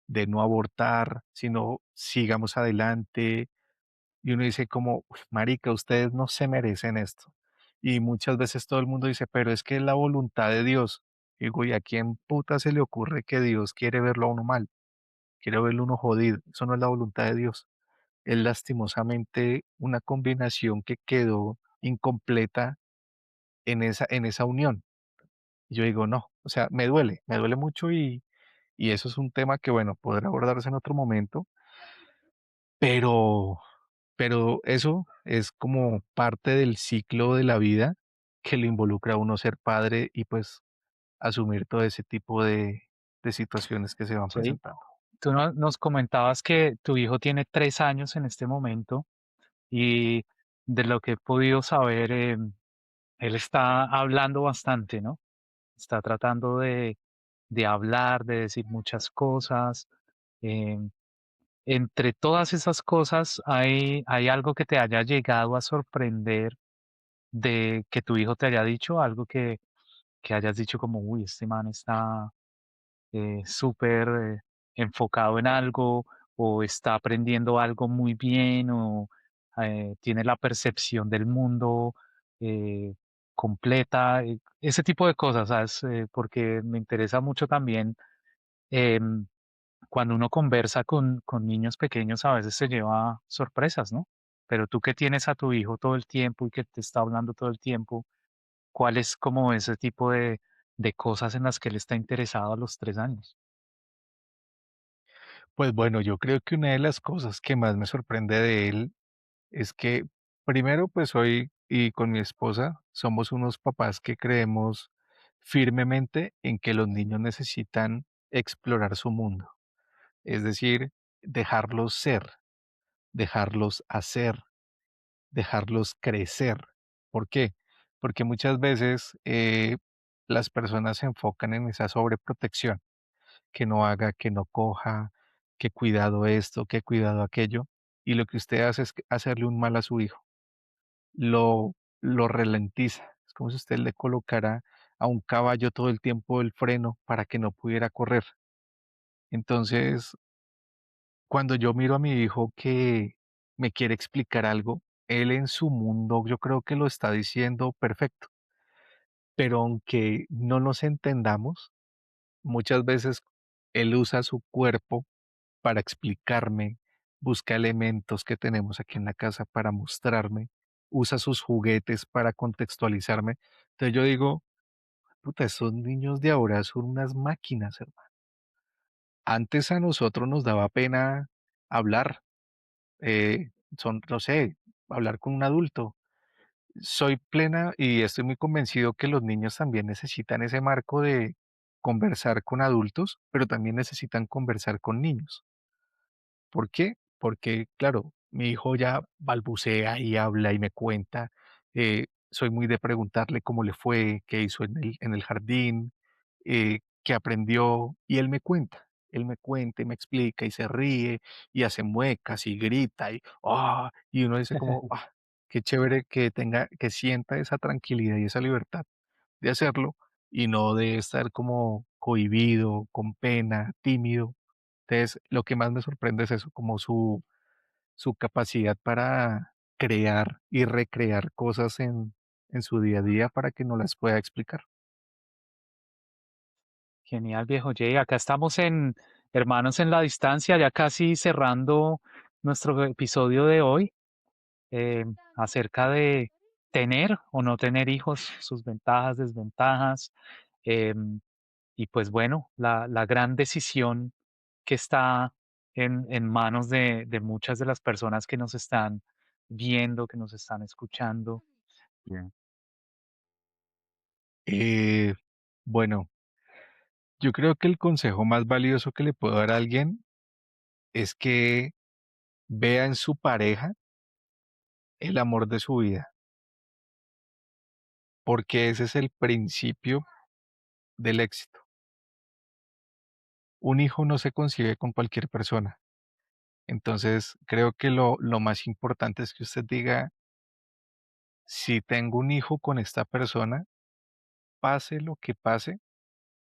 de no abortar, sino sigamos adelante. Y uno dice como, "Uf, marica, ustedes no se merecen esto". Y muchas veces todo el mundo dice, pero es que es la voluntad de Dios. Digo, ¿y a quién puta se le ocurre que Dios quiere verlo a uno mal? Quiere verlo a uno jodido. Eso no es la voluntad de Dios. Es lastimosamente una combinación que quedó incompleta en esa unión. Y yo digo, no, o sea, me duele mucho y eso es un tema que, bueno, podrá abordarse en otro momento, pero eso es como parte del ciclo de la vida que le involucra a uno ser padre y, pues, asumir todo ese tipo de situaciones que se van Jay, presentando. tú nos comentabas que tu hijo tiene 3 años en este momento y de lo que he podido saber, él está hablando bastante, ¿no? Está tratando de hablar, de decir muchas cosas. em, Entre todas esas cosas, ¿hay algo que te haya llegado a sorprender de que tu hijo te haya dicho? Algo que hayas dicho como, uy, este man está súper enfocado en algo o está aprendiendo algo muy bien o tiene la percepción del mundo eh, completa, ese tipo de cosas, ¿sabes? Porque me interesa mucho también em, cuando uno conversa con niños pequeños a veces se lleva sorpresas, ¿no? Pero tú que tienes a tu hijo todo el tiempo y que te está hablando todo el tiempo, ¿cuál es como ese tipo de cosas en las que él está interesado a los 3 años? Pues bueno, yo creo que una de las cosas que más me sorprende de él es que primero, pues hoy y con mi esposa somos unos papás que creemos firmemente en que los niños necesitan explorar su mundo, es decir, dejarlos ser, dejarlos hacer, dejarlos crecer. ¿Por qué? Porque muchas veces las personas se enfocan en esa sobreprotección, que no haga, que no coja, que cuidado esto, que cuidado aquello, y lo que usted hace es hacerle un mal a su hijo, lo, lo ralentiza. Es como si usted le colocara a un caballo todo el tiempo el freno para que no pudiera correr. Entonces, cuando yo miro a mi hijo que me quiere explicar algo, él en su mundo yo creo que lo está diciendo perfecto, pero aunque no nos entendamos, muchas veces él usa su cuerpo para explicarme, busca elementos que tenemos aquí en la casa para mostrarme, usa sus juguetes para contextualizarme. Entonces yo digo, puta, esos niños de ahora son unas máquinas, hermano. Antes a nosotros nos daba pena hablar, no sé, hablar con un adulto. Soy plena y estoy muy convencido que los niños también necesitan ese marco de conversar con adultos, pero también necesitan conversar con niños. ¿Por qué? Porque, claro, mi hijo ya balbucea y habla y me cuenta. Soy muy de preguntarle cómo le fue, qué hizo en el jardín, qué aprendió, y él me cuenta. Él me cuenta y me explica y se ríe y hace muecas y grita y uno dice como, qué chévere que tenga, que sienta esa tranquilidad y esa libertad de hacerlo y no de estar como cohibido, con pena, tímido. Entonces, lo que más me sorprende es eso, como su capacidad para crear y recrear cosas en su día a día para que no las pueda explicar. Genial, viejo Jay. Acá estamos en Hermanos en la Distancia, ya casi cerrando nuestro episodio de hoy, acerca de tener o no tener hijos, sus ventajas, desventajas. em, y pues bueno, la gran decisión que está en manos de muchas de las personas que nos están viendo, que nos están escuchando. Bien. Eh, bueno, yo creo que el consejo más valioso que le puedo dar a alguien es que vea en su pareja el amor de su vida, porque ese es el principio del éxito. Un hijo no se concibe con cualquier persona. Entonces, creo que lo más importante es que usted diga, si tengo un hijo con esta persona, pase lo que pase,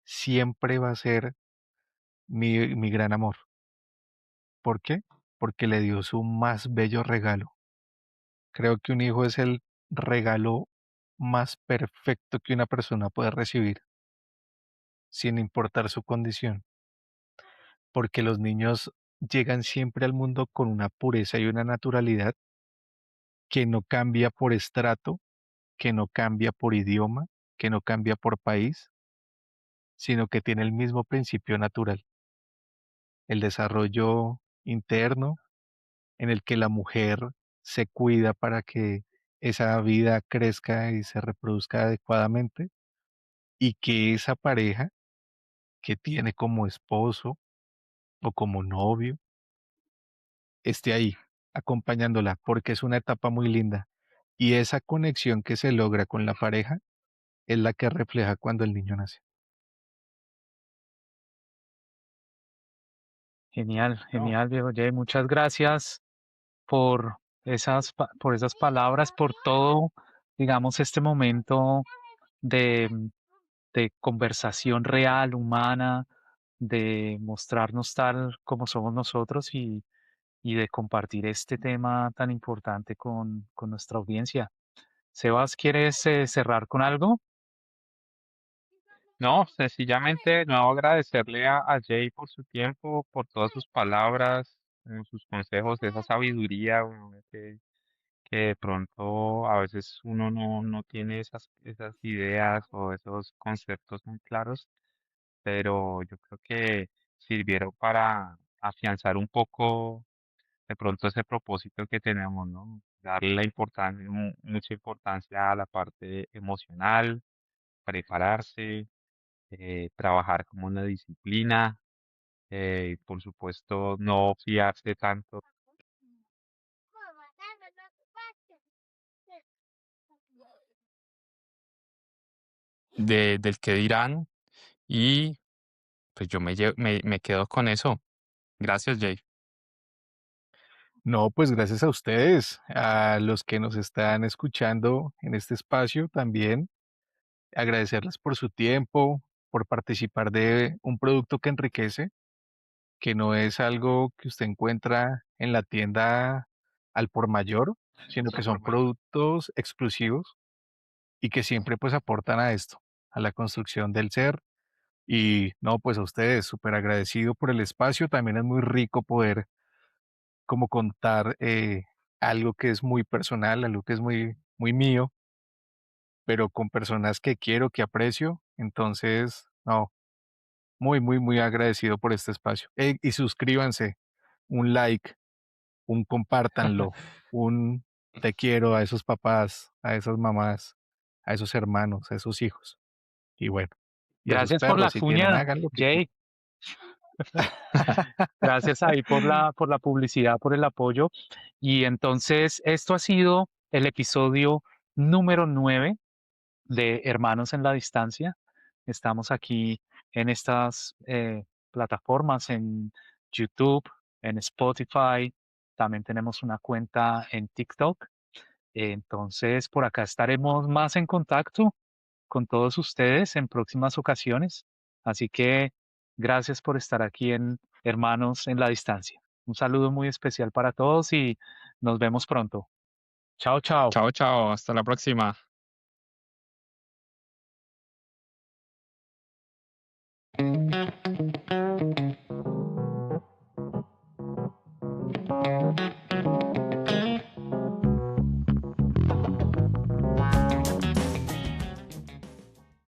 siempre va a ser mi gran amor. ¿Por qué? Porque le dio su más bello regalo. Creo que un hijo es el regalo más perfecto que una persona puede recibir, sin importar su condición, porque los niños llegan siempre al mundo con una pureza y una naturalidad que no cambia por estrato, que no cambia por idioma, que no cambia por país, sino que tiene el mismo principio natural, el desarrollo interno en el que la mujer se cuida para que esa vida crezca y se reproduzca adecuadamente y que esa pareja que tiene como esposo o como novio esté ahí acompañándola porque es una etapa muy linda y esa conexión que se logra con la pareja es la que refleja cuando el niño nace. Genial, No, genial, viejo Jay. Muchas gracias por por esas palabras, por todo, digamos, este momento de, de conversación real, humana, de mostrarnos tal como somos nosotros y de compartir este tema tan importante con nuestra audiencia. Sebas, ¿quieres cerrar con algo? no, sencillamente no agradecerle a Jay por su tiempo, por todas sus palabras, sus consejos, esa sabiduría, bueno, que de pronto a veces uno no tiene esas ideas o esos conceptos muy claros, pero yo creo que sirvieron afianzar un poco de pronto ese propósito que tenemos, ¿no? Darle la importancia, mucha importancia a la parte emocional, prepararse, trabajar como una disciplina, por supuesto, no fiarse tanto del que dirán y pues yo me quedo con eso. Gracias, Jay. No, pues gracias a ustedes, a los que nos están escuchando en este espacio también, agradecerles por su tiempo, por participar de un producto que enriquece, que no es algo que usted encuentra en la tienda al por mayor, sino que son productos exclusivos y que siempre pues aportan a esto, a la construcción del ser. Y no, pues a ustedes, súper agradecido por el espacio. También es muy rico poder como contar algo que es muy personal, algo que es muy, muy mío, pero con personas que quiero, que aprecio. Entonces, no, muy, muy, muy agradecido por este espacio. Y suscríbanse, un like, un compártanlo, un te quiero a esos papás, a esas mamás, a esos hermanos, a esos hijos. Y bueno, y a sus Gracias por la perros, si tienen, cuña, hagan lo que quieran. Jay. Gracias ahí por la publicidad, por el apoyo. Y entonces, esto ha sido el episodio número 9 de Hermanos en la Distancia. Estamos aquí en estas plataformas, en YouTube, en Spotify. También tenemos una cuenta en TikTok. Entonces, por acá estaremos más en contacto con todos ustedes en próximas ocasiones. Así que gracias por estar aquí en Hermanos en la Distancia. Un saludo muy especial para todos y nos vemos pronto. Chao, chao. Chao, chao, hasta la próxima.